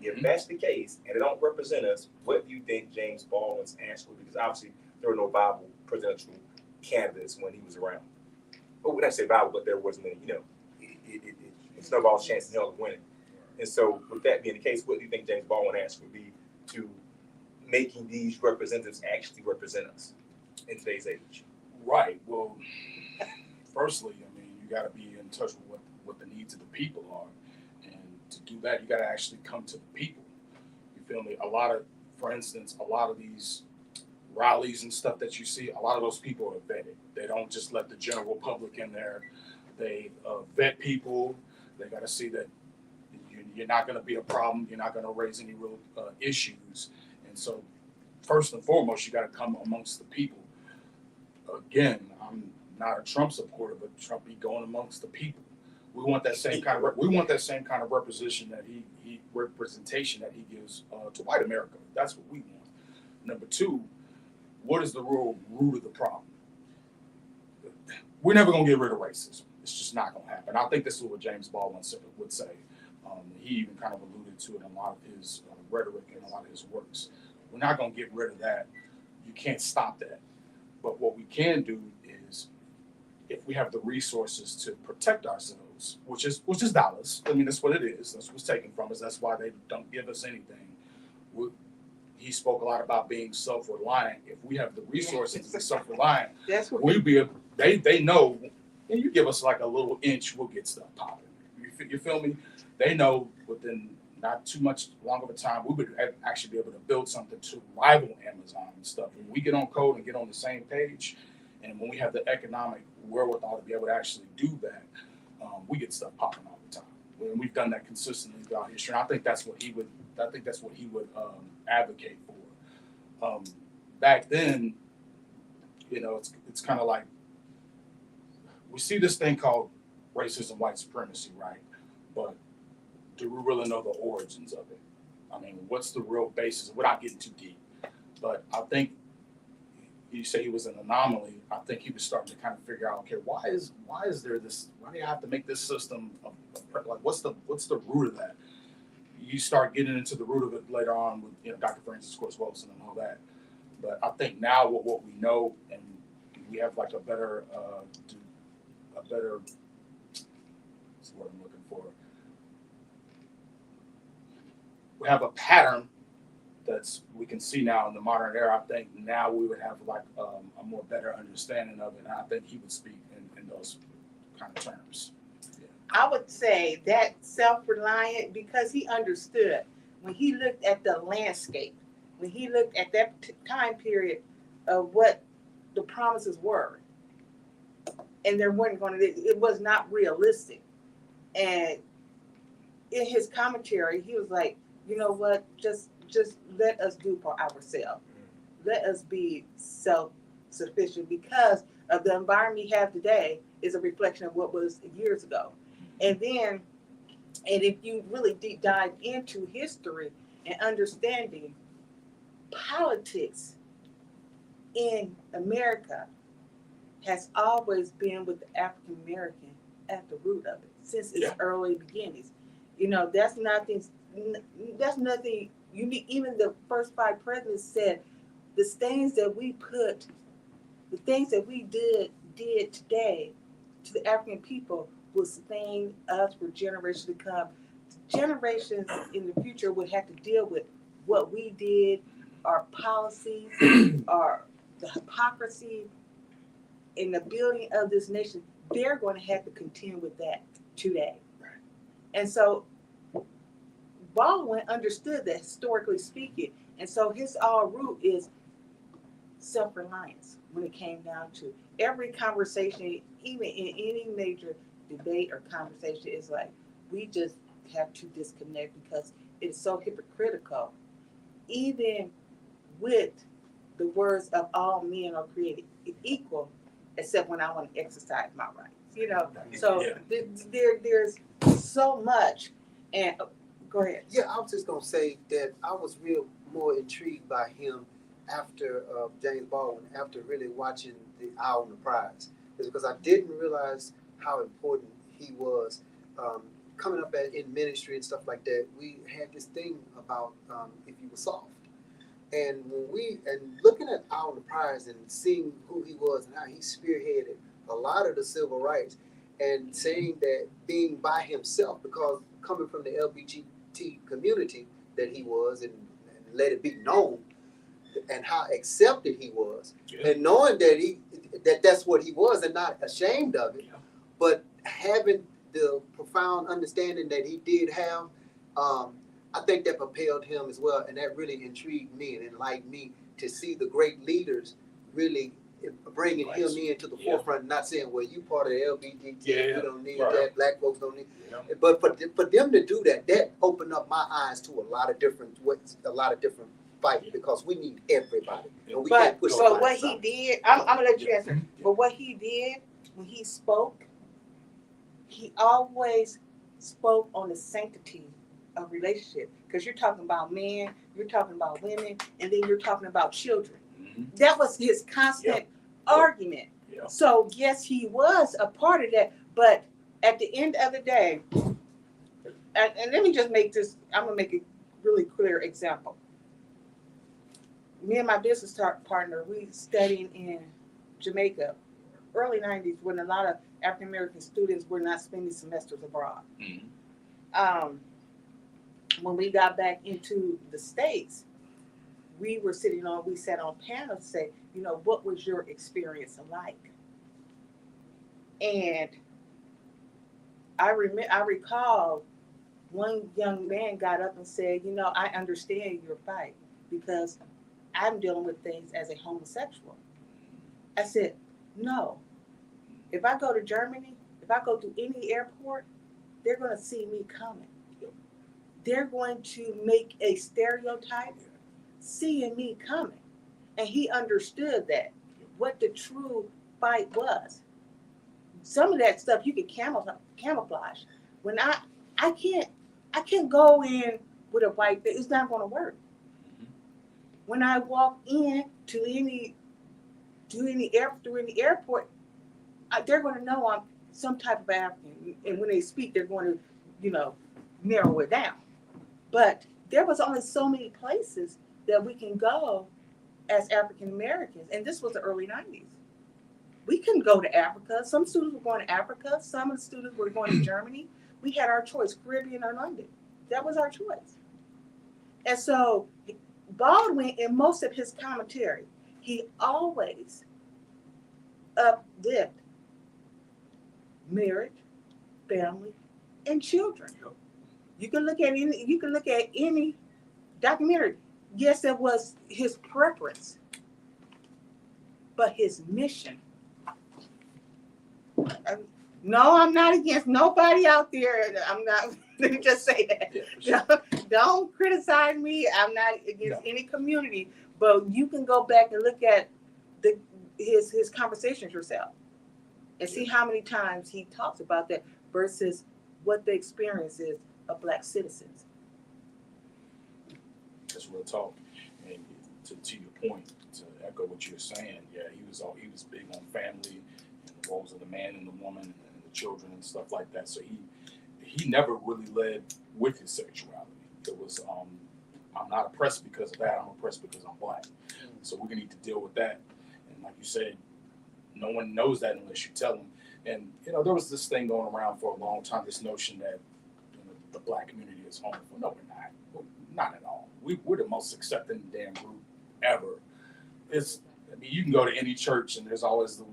If that's the case, and they don't represent us, what do you think James Baldwin's answer would be? Because obviously there were no viable presidential candidates when he was around. Well, when I say viable, but there wasn't any, it's no ball's chance in hell of winning. And so with that being the case, what do you think James Baldwin's answer would be to making these representatives actually represent us in today's age? Right. Well, firstly, I mean, you got to be in touch with what the needs of the people are. And to do that, you got to actually come to the people. You feel me? For instance, a lot of these rallies and stuff that you see, a lot of those people are vetted. They don't just let the general public in there. They vet people. They got to see that you're not going to be a problem. You're not going to raise any real issues. And so, first and foremost, you got to come amongst the people. Again, I'm not a Trump supporter, but Trump be going amongst the people. We want that same kind of representation that he gives to white America. That's what we want. Number two, what is the real root of the problem? We're never gonna get rid of racism. It's just not gonna happen. I think this is what James Baldwin would say. He even kind of alluded to it in a lot of his rhetoric and a lot of his works. We're not gonna get rid of that. You can't stop that. But what we can do is, if we have the resources to protect ourselves, which is dollars. I mean, that's what it is. That's what's taken from us. That's why they don't give us anything. He spoke a lot about being self-reliant. If we have the resources to be self-reliant, That's what they know. And you give us like a little inch, we'll get stuff popping. You feel me? They know within not too much long of a time, we would actually be able to build something to rival Amazon and stuff. When we get on code and get on the same page, and when we have the economic wherewithal to be able to actually do that, we get stuff popping all the time. And we've done that consistently throughout history. And I think that's what he would advocate for. Back then, it's kind of like we see this thing called racism, white supremacy, right? But do we really know the origins of it? I mean, what's the real basis? Without getting too deep, but I think you say he was an anomaly. I think he was starting to kind of figure out, okay, why is there this? Why do you have to make this system like what's the root of that? You start getting into the root of it later on with Dr. Francis Scott Wilson and all that. But I think now with what we know, and we have like a better what's the word I'm looking for? We have a pattern we can see now in the modern era. I think now we would have like a more better understanding of it. And I think he would speak in those kind of terms. Yeah. I would say that self-reliant because he understood when he looked at the landscape, when he looked at that time period of what the promises were, and there wasn't it was not realistic. And in his commentary, he was like, you know what, just let us do for ourselves. Let us be self-sufficient because of the environment we have today is a reflection of what was years ago. And if you really deep dive into history and understanding politics in America has always been with the African American at the root of it since its early beginnings. That's nothing unique. Even the first 5 presidents said the things that we did today to the African people will sustain us for generations to come. Generations in the future would have to deal with what we did, our policies, our the hypocrisy in the building of this nation. They're going to have to contend with that today. And so Baldwin understood that, historically speaking. And so his all root is self-reliance when it came down to every conversation, even in any major debate or conversation, is like, we just have to disconnect because it's so hypocritical. Even with the words of all men are created equal, except when I want to exercise my rights. You know, so there's so much. And go ahead. Yeah, I was just gonna say that I was real more intrigued by him after James Baldwin, after really watching The Owl and the Prize, is because I didn't realize how important he was. Coming up in ministry and stuff like that, we had this thing about if you were soft. And looking at Owl and the Prize and seeing who he was and how he spearheaded a lot of the civil rights, and saying that being by himself, because coming from the LGBT community that he was, and let it be known, and how accepted he was, and knowing that that's what he was, and not ashamed of it, but having the profound understanding that he did have, I think that propelled him as well, and that really intrigued me and enlightened me to see the great leaders really bringing him into the forefront, not saying, well, you part of the LGBT, you don't need that, black folks don't need, but for them to do that, that opened up my eyes to a lot of different fights, because we need everybody. And we can't push but what he did, I'm gonna let you answer. But what he did when he spoke, he always spoke on the sanctity of relationship. Because you're talking about men, you're talking about women, and then you're talking about children. That was his constant argument. So yes, he was a part of that. But at the end of the day, and let me just make this, I'm gonna make a really clear example. Me and my business partner, we studied in Jamaica, early 90s, when a lot of African American students were not spending semesters abroad. When we got back into the States, we sat on panels to say, you know, what was your experience like? And I recall one young man got up and said, you know, I understand your fight because I'm dealing with things as a homosexual. I said, no. If I go to Germany, if I go to any airport, they're going to see me coming. They're going to make a stereotype seeing me coming. And he understood that, what the true fight was. Some of that stuff you can camouflage. When I can't go in with a white face, it's not going to work. When I walk in to any airport, they're going to know I'm some type of African. And when they speak, they're going to, you know, narrow it down. But there was only so many places that we can go as African Americans. And this was the early 90s. We couldn't go to Africa. Some students were going to Africa. Some of the students were going to Germany. We had our choice, Caribbean or London. That was our choice. And so Baldwin, in most of his commentary, he always uplift marriage, family, and children. You can look at any documentary. Yes, it was his preference, but his mission. No, I'm not against nobody out there. I'm not. Let me just say that. Don't criticize me. I'm not against any community, but you can go back and look at his conversations yourself, and see how many times he talks about that versus what the experience is of Black citizens. That's real talk. And to your point, to echo what you're saying, he was big on family and the roles of the man and the woman and the children and stuff like that. So he never really led with his sexuality. It was I'm not oppressed because of that. I'm oppressed because I'm Black. So we're gonna need to deal with that. And like you said, no one knows that unless you tell them. And, you know, there was this thing going around for a long time, this notion that, you know, the black community is harmful. No, we're not. Not at all. We're the most accepting damn group ever. I mean, you can go to any church and there's always the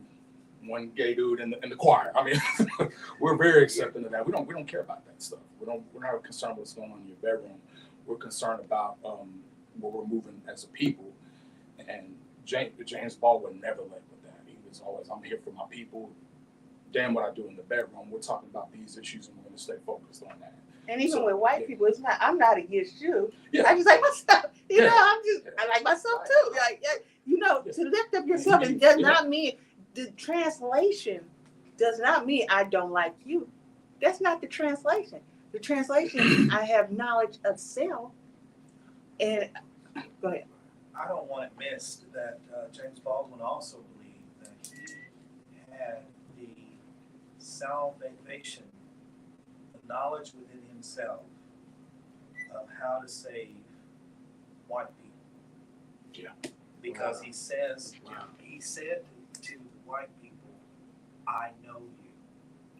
one gay dude in the choir. I mean, we're very accepting of that. We don't care about that stuff. We're not concerned with what's going on in your bedroom. We're concerned about where we're moving as a people. And James Baldwin never led with that. He was always, I'm here for my people. Damn what I do in the bedroom. We're talking about these issues and we're going to stay focused on that. And even So, with white yeah. people, it's not. I'm not against you. Yeah. I just like myself. You Yeah. know, I like myself too. Like, you know, to lift up yourself, it does not mean the translation does not mean I don't like you. That's not the translation. The translation, I have knowledge of self. And go ahead. I don't want it missed that James Baldwin also believed that he had the salvation, the knowledge within himself of how to save white people. Yeah. Because Wow. he says, Wow. he said to white people, I know you.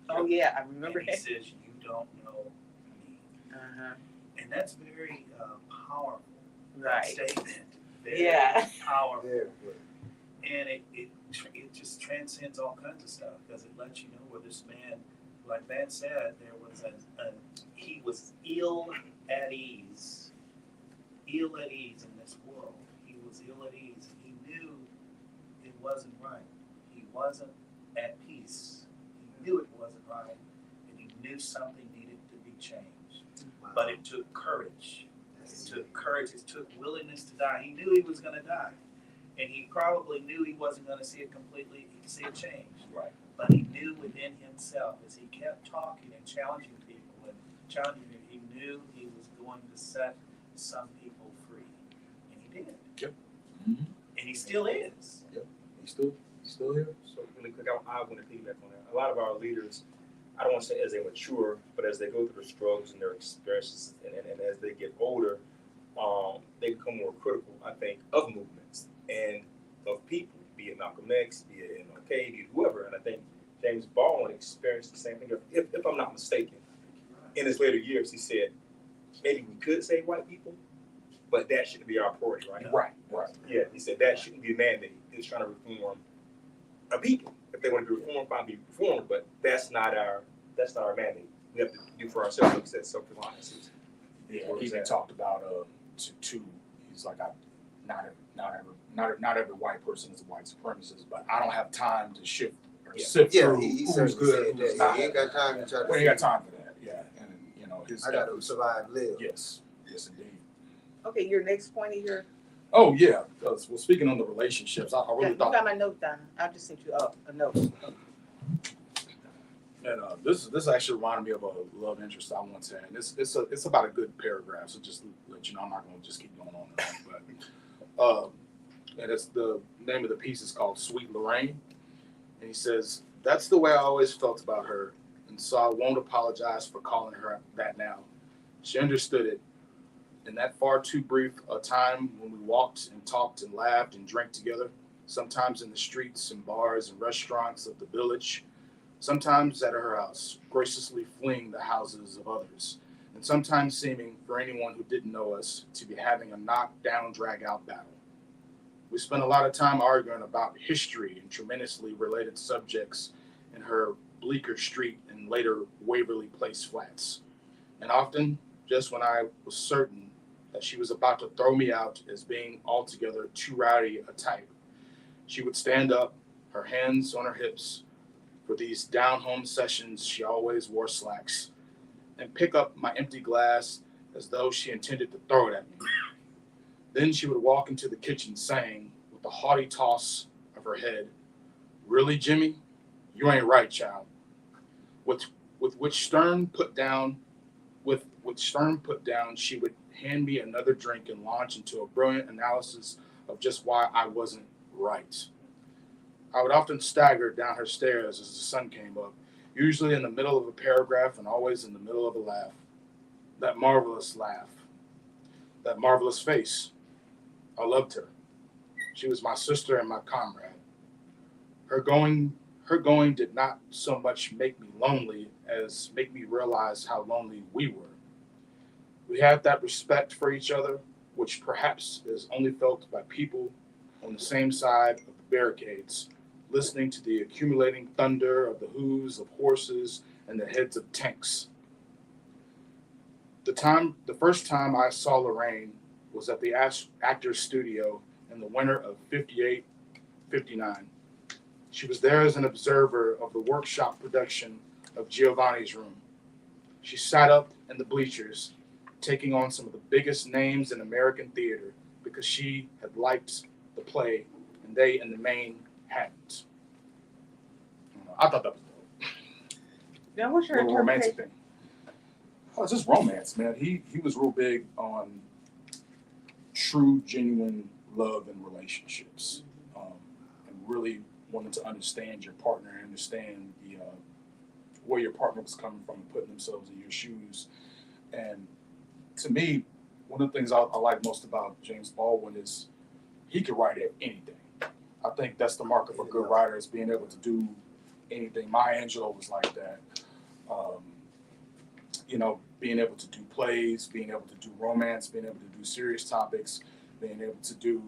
Oh yeah, I remember And he that. says, you don't know me. Uh-huh. And that's very powerful. Right. Statement. Very Yeah. powerful. Very good. And it just transcends all kinds of stuff because it lets you know where this man, like Van said, there was he was ill at ease in this world. He was ill at ease. He knew it wasn't right. He wasn't at peace. He knew it wasn't right, and he knew something needed to be changed. Wow. But it took courage. It took courage. It took willingness to die. He knew he was going to die. And he probably knew he wasn't going to see it change. Right. But he knew within himself, as he kept talking and challenging people he knew he was going to set some people free. And he did. Yep. Mm-hmm. And he still is. He's still here. So really quick, I want to piggyback on that. A lot of our leaders, I don't want to say as they mature, but as they go through the struggles and their experiences, and as they get older, they become more critical, I think, of movements and of people, be it Malcolm X, be it MLK, be it whoever. And I think James Baldwin experienced the same thing, if I'm not mistaken. In his later years, he said, maybe we could save white people, but that shouldn't be our priority right now. Right. Yeah, he said that shouldn't be a mandate. He's trying to reform our people. If they want to be reformed, fine, be reformed, but that's not our mandate. We have to do for ourselves, like you said, self-reliance. Yeah. He even talked about to he's like, not every white person is a white supremacist, but I don't have time to sift Yeah, through he who's certainly good said and who's that. not. He ain't got time to try to We ain't got time for that. Yeah, and you know his. I got to efforts- survive, live. Yes, indeed. Okay, your next point of your. Oh yeah, well, speaking on the relationships, I really You thought. got my note down. I just sent you a note. And this actually reminded me of a love interest I once had. And it's about a good paragraph, so just let you know I'm not going to just keep going on and on. But and it's the name of the piece is called Sweet Lorraine, and he says that's the way I always felt about her, and so I won't apologize for calling her that now. She understood it. In that far too brief a time when we walked and talked and laughed and drank together, sometimes in the streets and bars and restaurants of the village, sometimes at her house, graciously fleeing the houses of others, and sometimes seeming, for anyone who didn't know us, to be having a knock-down, drag-out battle. We spent a lot of time arguing about history and tremendously related subjects in her Bleecker Street and later Waverly Place flats. And often, just when I was certain that she was about to throw me out as being altogether too rowdy a type, she would stand up, her hands on her hips. For these down-home sessions, she always wore slacks, and pick up my empty glass as though she intended to throw it at me. Then she would walk into the kitchen saying, with a haughty toss of her head, "Really, Jimmy? You ain't right, child." With which stern put down, she would hand me another drink and launch into a brilliant analysis of just why I wasn't right. I would often stagger down her stairs as the sun came up, usually in the middle of a paragraph and always in the middle of a laugh. That marvelous laugh. That marvelous face. I loved her. She was my sister and my comrade. Her her going did not so much make me lonely as make me realize how lonely we were. We had that respect for each other, which perhaps is only felt by people on the same side of the barricades, listening to the accumulating thunder of the hooves of horses and the heads of tanks. The first time I saw Lorraine was at the Actors Studio in the winter of 58, 59. She was there as an observer of the workshop production of Giovanni's Room. She sat up in the bleachers, taking on some of the biggest names in American theater because she had liked the play and they in the main hadn't. I thought that was dope. Now, what's your A little romantic interpretation? thing. Oh, it's just romance, man. He was real big on true, genuine love and relationships, and really wanted to understand your partner and understand the where your partner was coming from and putting themselves in your shoes. And to me, one of the things I like most about James Baldwin is he could write anything. I think that's the mark of a good writer, is being able to do anything. Maya Angelou was like that. Being able to do plays, being able to do romance, being able to do serious topics, being able to do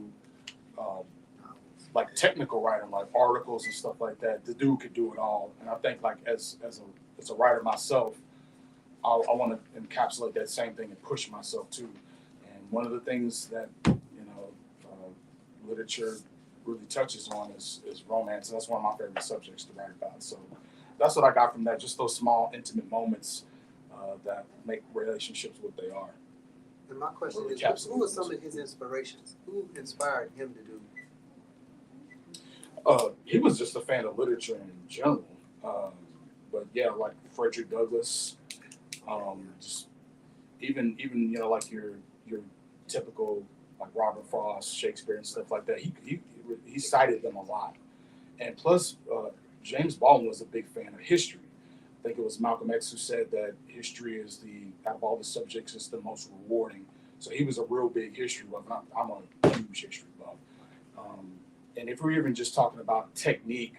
like technical writing, like articles and stuff like that. The dude could do it all. And I think like as a writer myself, I want to encapsulate that same thing and push myself too. And one of the things that literature really touches on is romance, and that's one of my favorite subjects to write about. So that's what I got from that. Just those small, intimate moments that make relationships what they are. And my question Really is, who are some of his inspirations? Who inspired him to do? He was just a fan of literature in general. But yeah, like Frederick Douglass, just even like your typical like Robert Frost, Shakespeare and stuff like that. He cited them a lot. And plus, James Baldwin was a big fan of history. I think it was Malcolm X who said that history is out of all the subjects, it's the most rewarding. So he was a real big history buff. I'm a huge history buff. And if we're even just talking about technique,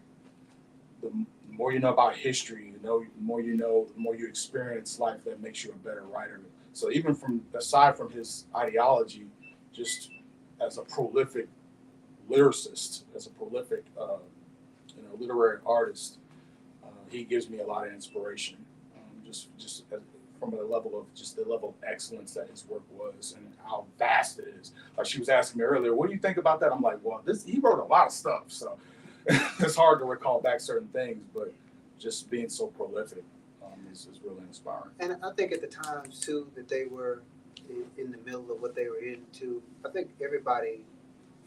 the more you know about history, the more you know, the more you experience life, that makes you a better writer. So even aside from his ideology, just as a prolific lyricist, as a prolific literary artist, he gives me a lot of inspiration. Just from the level of excellence that his work was and how vast it is. Like she was asking me earlier, what do you think about that? I'm like, well, he wrote a lot of stuff, so it's hard to recall back certain things, but just being so prolific is really inspiring. And I think at the times too that they were in the middle of what they were into, I think everybody,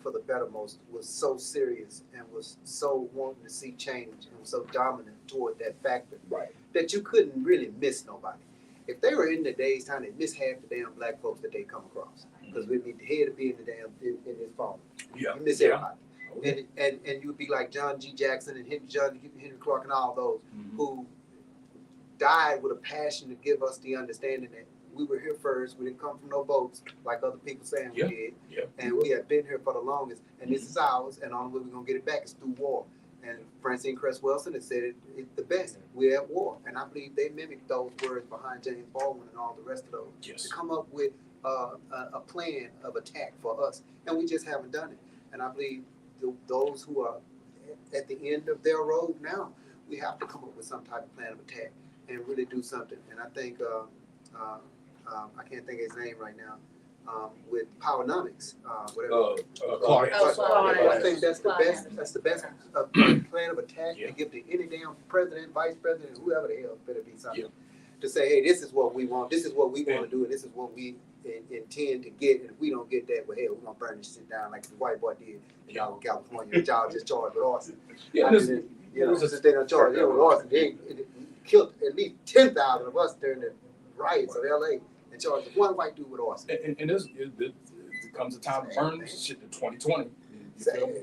for the bettermost, was so serious and was so wanting to see change and was so dominant toward that factor, Right. that you couldn't really miss nobody. If they were in the day's time, they miss half the damn black folks that they come across, because we need the head to be in the damn in his phone. Yeah. You miss everybody. And you would be like John G. Jackson and Henry Clark and all those who died with a passion to give us the understanding that we were here first. We didn't come from no boats like other people saying we did. Yeah. And we have been here for the longest. And this is ours. And the only way we're going to get it back is through war. And Francine Cress Wilson has said it the best. We're at war. And I believe they mimicked those words behind James Baldwin and all the rest of those. Yes. To come up with a plan of attack for us. And we just haven't done it. And I believe those who are at the end of their road now, we have to come up with some type of plan of attack and really do something. And I think I can't think of his name right now. With Powernomics, whatever. Claudius. I think that's the best. That's the best plan of attack to give to any damn president, vice president, whoever the hell better be something. To say, hey, this is what we want. This is what we want to do, and this is what we intend to get. And if we don't get that, well, hell, we're gonna burn this shit down like the white boy did in California. Y'all just charged with arson. Since they don't charge with arson, they killed at least 10,000 of us during the riots of LA. And charged one white dude with arson. And it comes a time to burn shit to 2020. You feel me?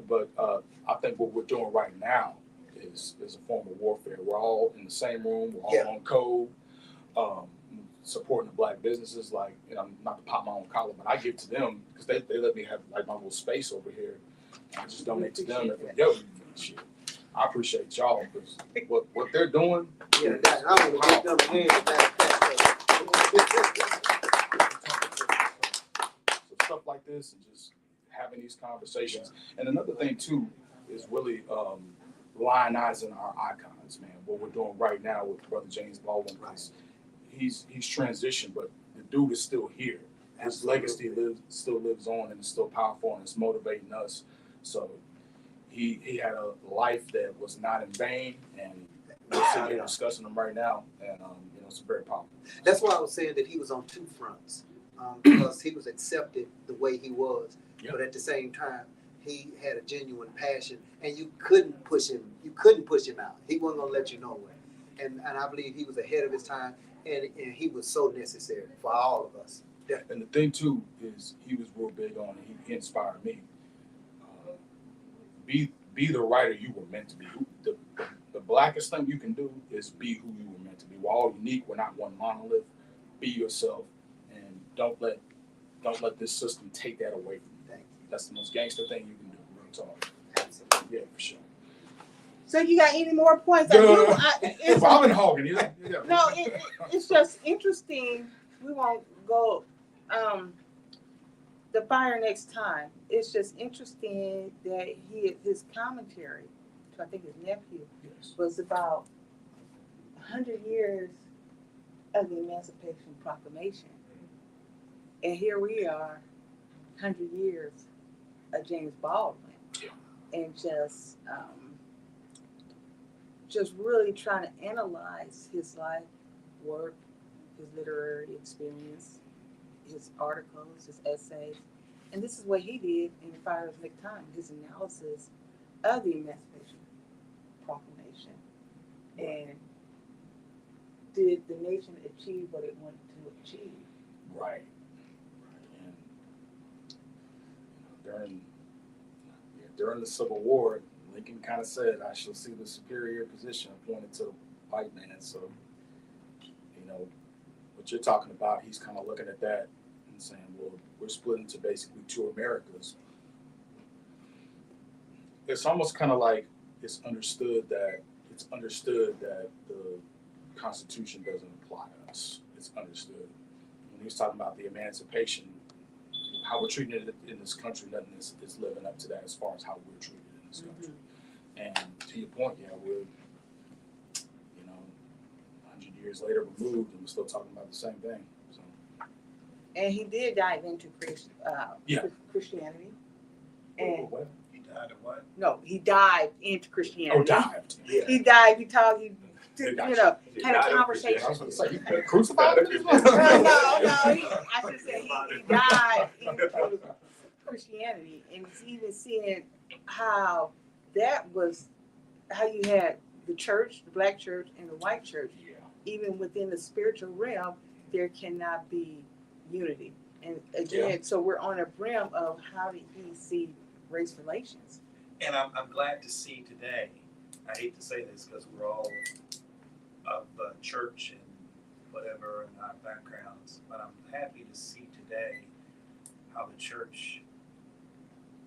But I think what we're doing right now is a form of warfare. We're all in the same room. We're all on code, supporting the black businesses. Like, not to pop my own collar, but I give to them because they let me have like my little space over here. I just donate to them. Shit. I appreciate y'all because what they're doing. Yeah, that, I want to give them a hand back. So stuff like this and just having these conversations. And another thing too is really lionizing our icons, man. What we're doing right now with Brother James Baldwin, he's transitioned, but the dude is still here. His legacy still lives on and is still powerful and it's motivating us. So he had a life that was not in vain, and we're sitting here discussing him right now, and it's very powerful. That's why I was saying that he was on two fronts, because he was accepted the way he was, but at the same time, he had a genuine passion, and you couldn't push him. You couldn't push him out. He wasn't gonna let you nowhere, and I believe he was ahead of his time, and he was so necessary for all of us. And the thing too is he was real big on it. He inspired me. Be the writer you were meant to be. The blackest thing you can do is be who you were meant to be. We're all unique. We're not one monolith. Be yourself, and don't let this system take that away from you. That's the most gangster thing you can do. Real talk. Absolutely. Yeah, for sure. So you got any more points? Robin Hogan. Yeah. No, it's just interesting. We won't go the fire next time. It's just interesting that his commentary, I think his nephew, was about 100 years of the Emancipation Proclamation. And here we are, 100 years of James Baldwin. And just really trying to analyze his life, work, his literary experience, his articles, his essays. And this is what he did in Fire's Next Time, his analysis of the Emancipation Proclamation. And did the nation achieve what it wanted to achieve? Right. And during the Civil War, Lincoln kind of said, "I shall see the superior position appointed to the white man." So, what you're talking about, he's kind of looking at that and saying, "Well, we're split into basically two Americas." It's almost kind of like it's understood that the Constitution doesn't apply to us. It's understood. When he was talking about the emancipation, how we're treating it in this country, nothing is living up to that as far as how we're treated in this country. And to your point, we're 100 years later removed, and we're still talking about the same thing. So. And he did dive into Christianity. And what? He died of what? No, he dived into Christianity. Oh, dived. Yeah. He dived. He talked. He had a conversation. I was going to say, you crucified him? No. I should say he dived into Christianity, and it's even seeing how you had the church, the black church, and the white church. Yeah. Even within the spiritual realm, there cannot be unity. And again, so we're on a brim of how did he see race relations? And I'm glad to see today. I hate to say this because we're all of church and whatever in our backgrounds, but I'm happy to see today how the church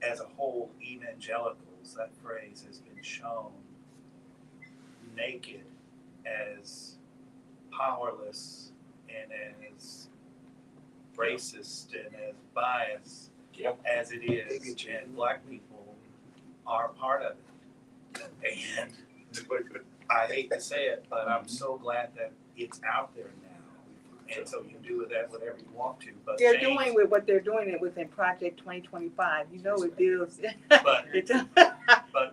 as a whole, evangelicals, that phrase has been shown naked as powerless and as racist and as biased as it is, and black people are part of it. And I hate to say it, but I'm so glad that it's out there now. And so you can do with that whatever you want to. But they're doing with what they're doing within Project 2025. It deals. But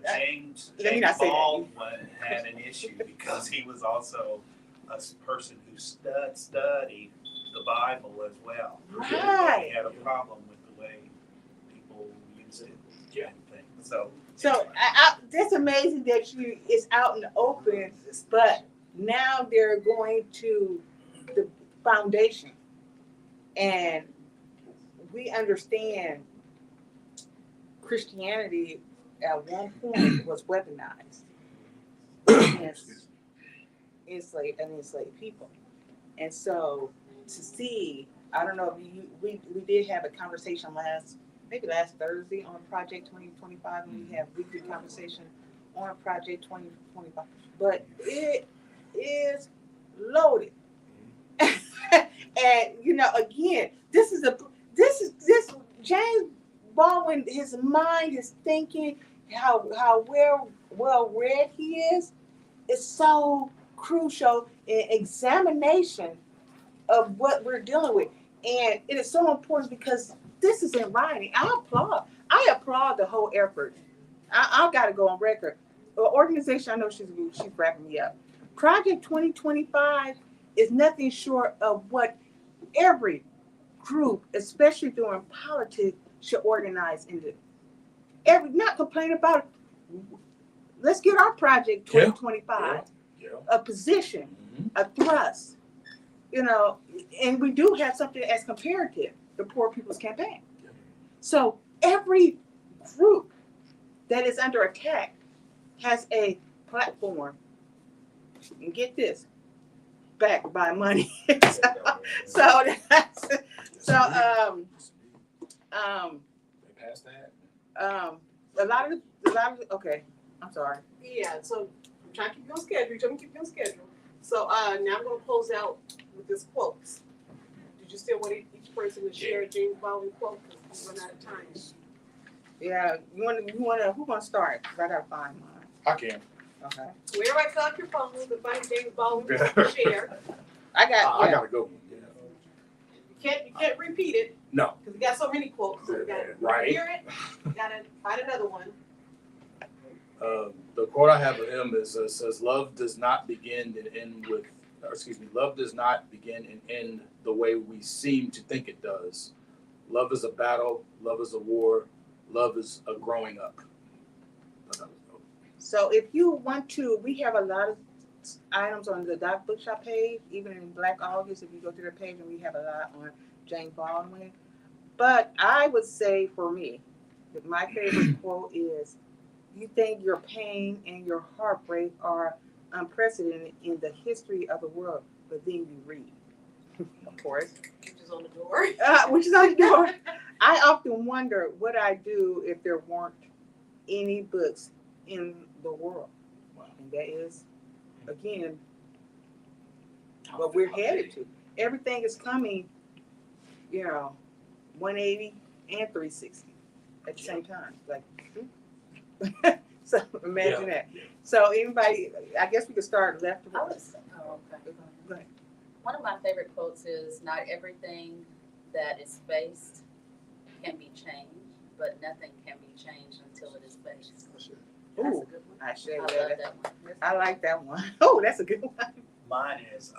James Baldwin had an issue because he was also a person who studied the Bible as well. Right. He had a problem with the way people use it. So that's amazing that it's out in the open, but now they're going to the foundation, and we understand Christianity at one point was weaponized against enslaved people, and so to see, I don't know if we did have a conversation last Thursday on Project 2025, and we have weekly conversation on Project 2025, but it is loaded. And again, this James Baldwin, his mind, his thinking, how well read he is so crucial in examination of what we're dealing with. And it is so important because this is in writing. I applaud the whole effort. I've got to go on record. The organization, I know she's wrapping me up. Project 2025 is nothing short of what every group, especially during politics, should organize into. Not complain about it. Let's get our Project 2025 a position, a thrust, and we do have something as comparative, the Poor People's Campaign. So every group that is under attack has a platform, and get this, backed by money. so They passed that. a lot of okay, I'm sorry. Yeah, so I'm trying to keep you on schedule. I'm keep you on schedule. So now I'm going to close out with this quote. Did you still want each person to share a James Baldwin quote? Because we run out of time. Yeah, you want to who want to start? 'Cause I gotta find mine. I can. Okay. So everybody cut up your phones and find James Baldwin share. I gotta go. You can't repeat it. No. Because we got so many quotes. So we got to hear it. We got to find another one. The quote I have of him says, "Love does not begin and end with, love does not begin and end the way we seem to think it does. Love is a battle. Love is a war. Love is a growing up." So if you want to, we have a lot of items on the Doc Bookshop page, even in Black August, if you go to their page, and we have a lot on James Baldwin. But I would say for me, that my favorite quote is, "You think your pain and your heartbreak are unprecedented in the history of the world, but then you read." Of course. Which is on the door. Which is on the door. I often wonder what I'd do if there weren't any books in the world. And that is, again, what we're headed to. Everything is coming, 180 and 360 at the same time. Like, so imagine that. So anybody, I guess we could start left to I right. would say, oh, okay. Go ahead. One of my favorite quotes is, "Not everything that is faced can be changed, but nothing can be changed until it is faced." That's Ooh, a good one. I should I have love that. that one. I like that one. Oh, that's a good one. Mine is,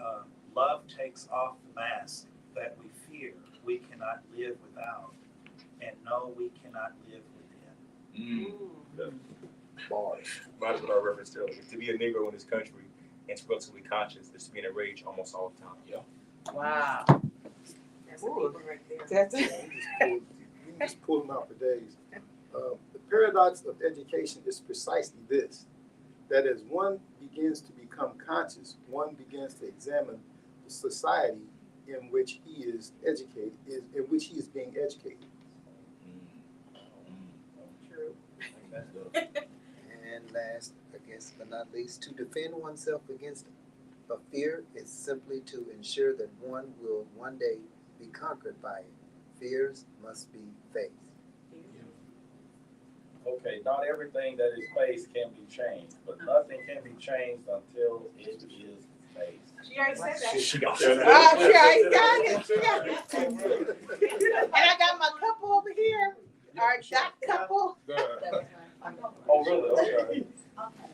love takes off the mask that we fear we cannot live without, and no, we cannot live within. Bars. Might as well reference to be a Negro in this country and to be relatively conscious is to be enraged almost all the time. Wow. That's a deep one right there. That's We can just pull them out for days. The paradox of education is precisely this, that as one begins to become conscious, one begins to examine the society in which he is educated, in which he is being educated. True. And last, I guess, but not least, to defend oneself against a fear is simply to ensure that one will one day be conquered by it. Fears must be faced. Okay, not everything that is faced can be changed, but nothing can be changed until it is faced. She already said that. She got she already got it. She got it. And I got my couple over here. Our Doc couple. That was mine. Oh, really? Okay. Okay,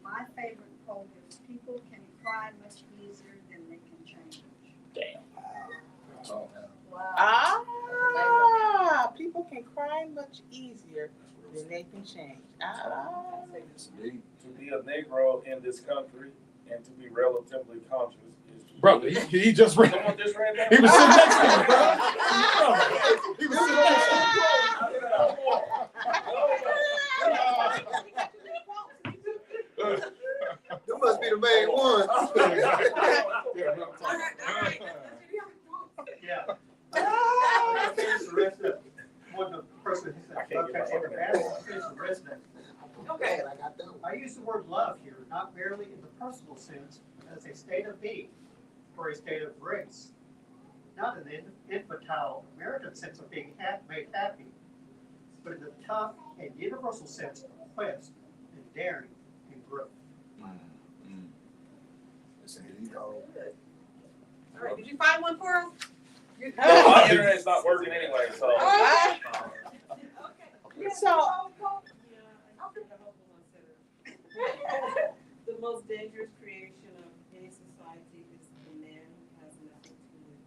my favorite quote is, "People can cry much easier than they can change." Damn. Wow. Ah, people can cry much easier than they can change. To be a Negro in this country and to be relatively conscious is. Brother, he just read. Someone just read that? He was sitting next to you, bro. He was sitting next to you. You must be the main one. Yeah. Ah. Finish the rest of what the person said. I can't get my Okay, fucking finish the rest of it. Okay. I got that one. I use the word love here, not merely in the personal sense, but as a state of being, or a state of grace. Not in the infantile American sense of being made happy, but in the tough and universal sense of quest and daring and growth. Listen, you know, All right, did you find one for us? Well, my internet's not working anyway, so. So, The most dangerous creation of any society is the man who has nothing to lose.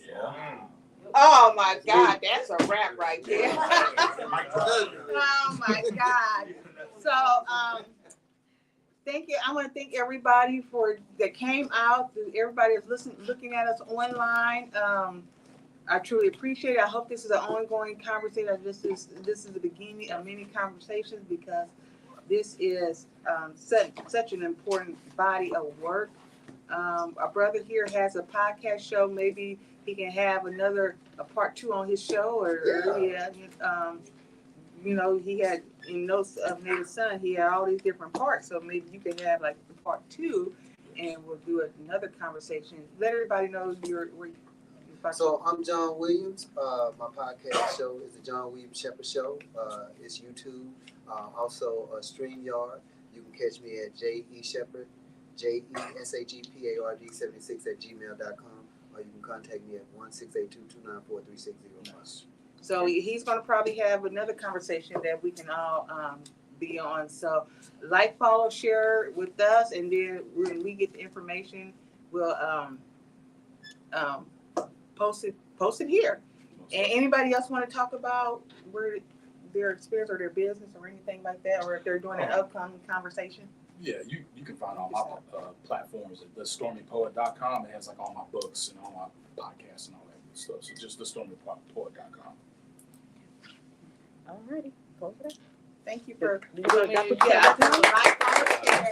Yeah. oh my God, that's a wrap right there. Oh my God. So, thank you. I want to thank everybody that came out. Everybody that's listening, looking at us online. I truly appreciate it. I hope this is an ongoing conversation. This is the beginning of many conversations because this is such an important body of work. Our brother here has a podcast show. Maybe he can have a part 2 on his show, he had in Notes of Native Son. He had all these different parts, so maybe you can have like the part 2, and we'll do another conversation. Let everybody know you're. So I'm John Williams. My podcast show is the John Williams Shepherd Show. It's YouTube, also StreamYard. You can catch me at JEShepard, JESAGPARD76@gmail.com, or you can contact me at 1-682-294-3601. So he's going to probably have another conversation that we can all be on. So like, follow, share with us, and then when we get the information, we'll post it here. And anybody else want to talk about where their experience or their business or anything like that, or if they're doing an upcoming conversation? Yeah, you can find all my platforms at thestormypoet.com. It has like all my books and all my podcasts and all that good stuff. So just thestormypoet.com. Alrighty, close it up. Thank you for Yeah. coming. Like, follow, share.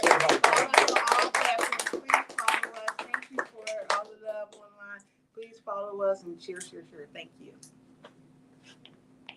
Please follow us. Thank you for all the love online. Please follow us and share. Thank you.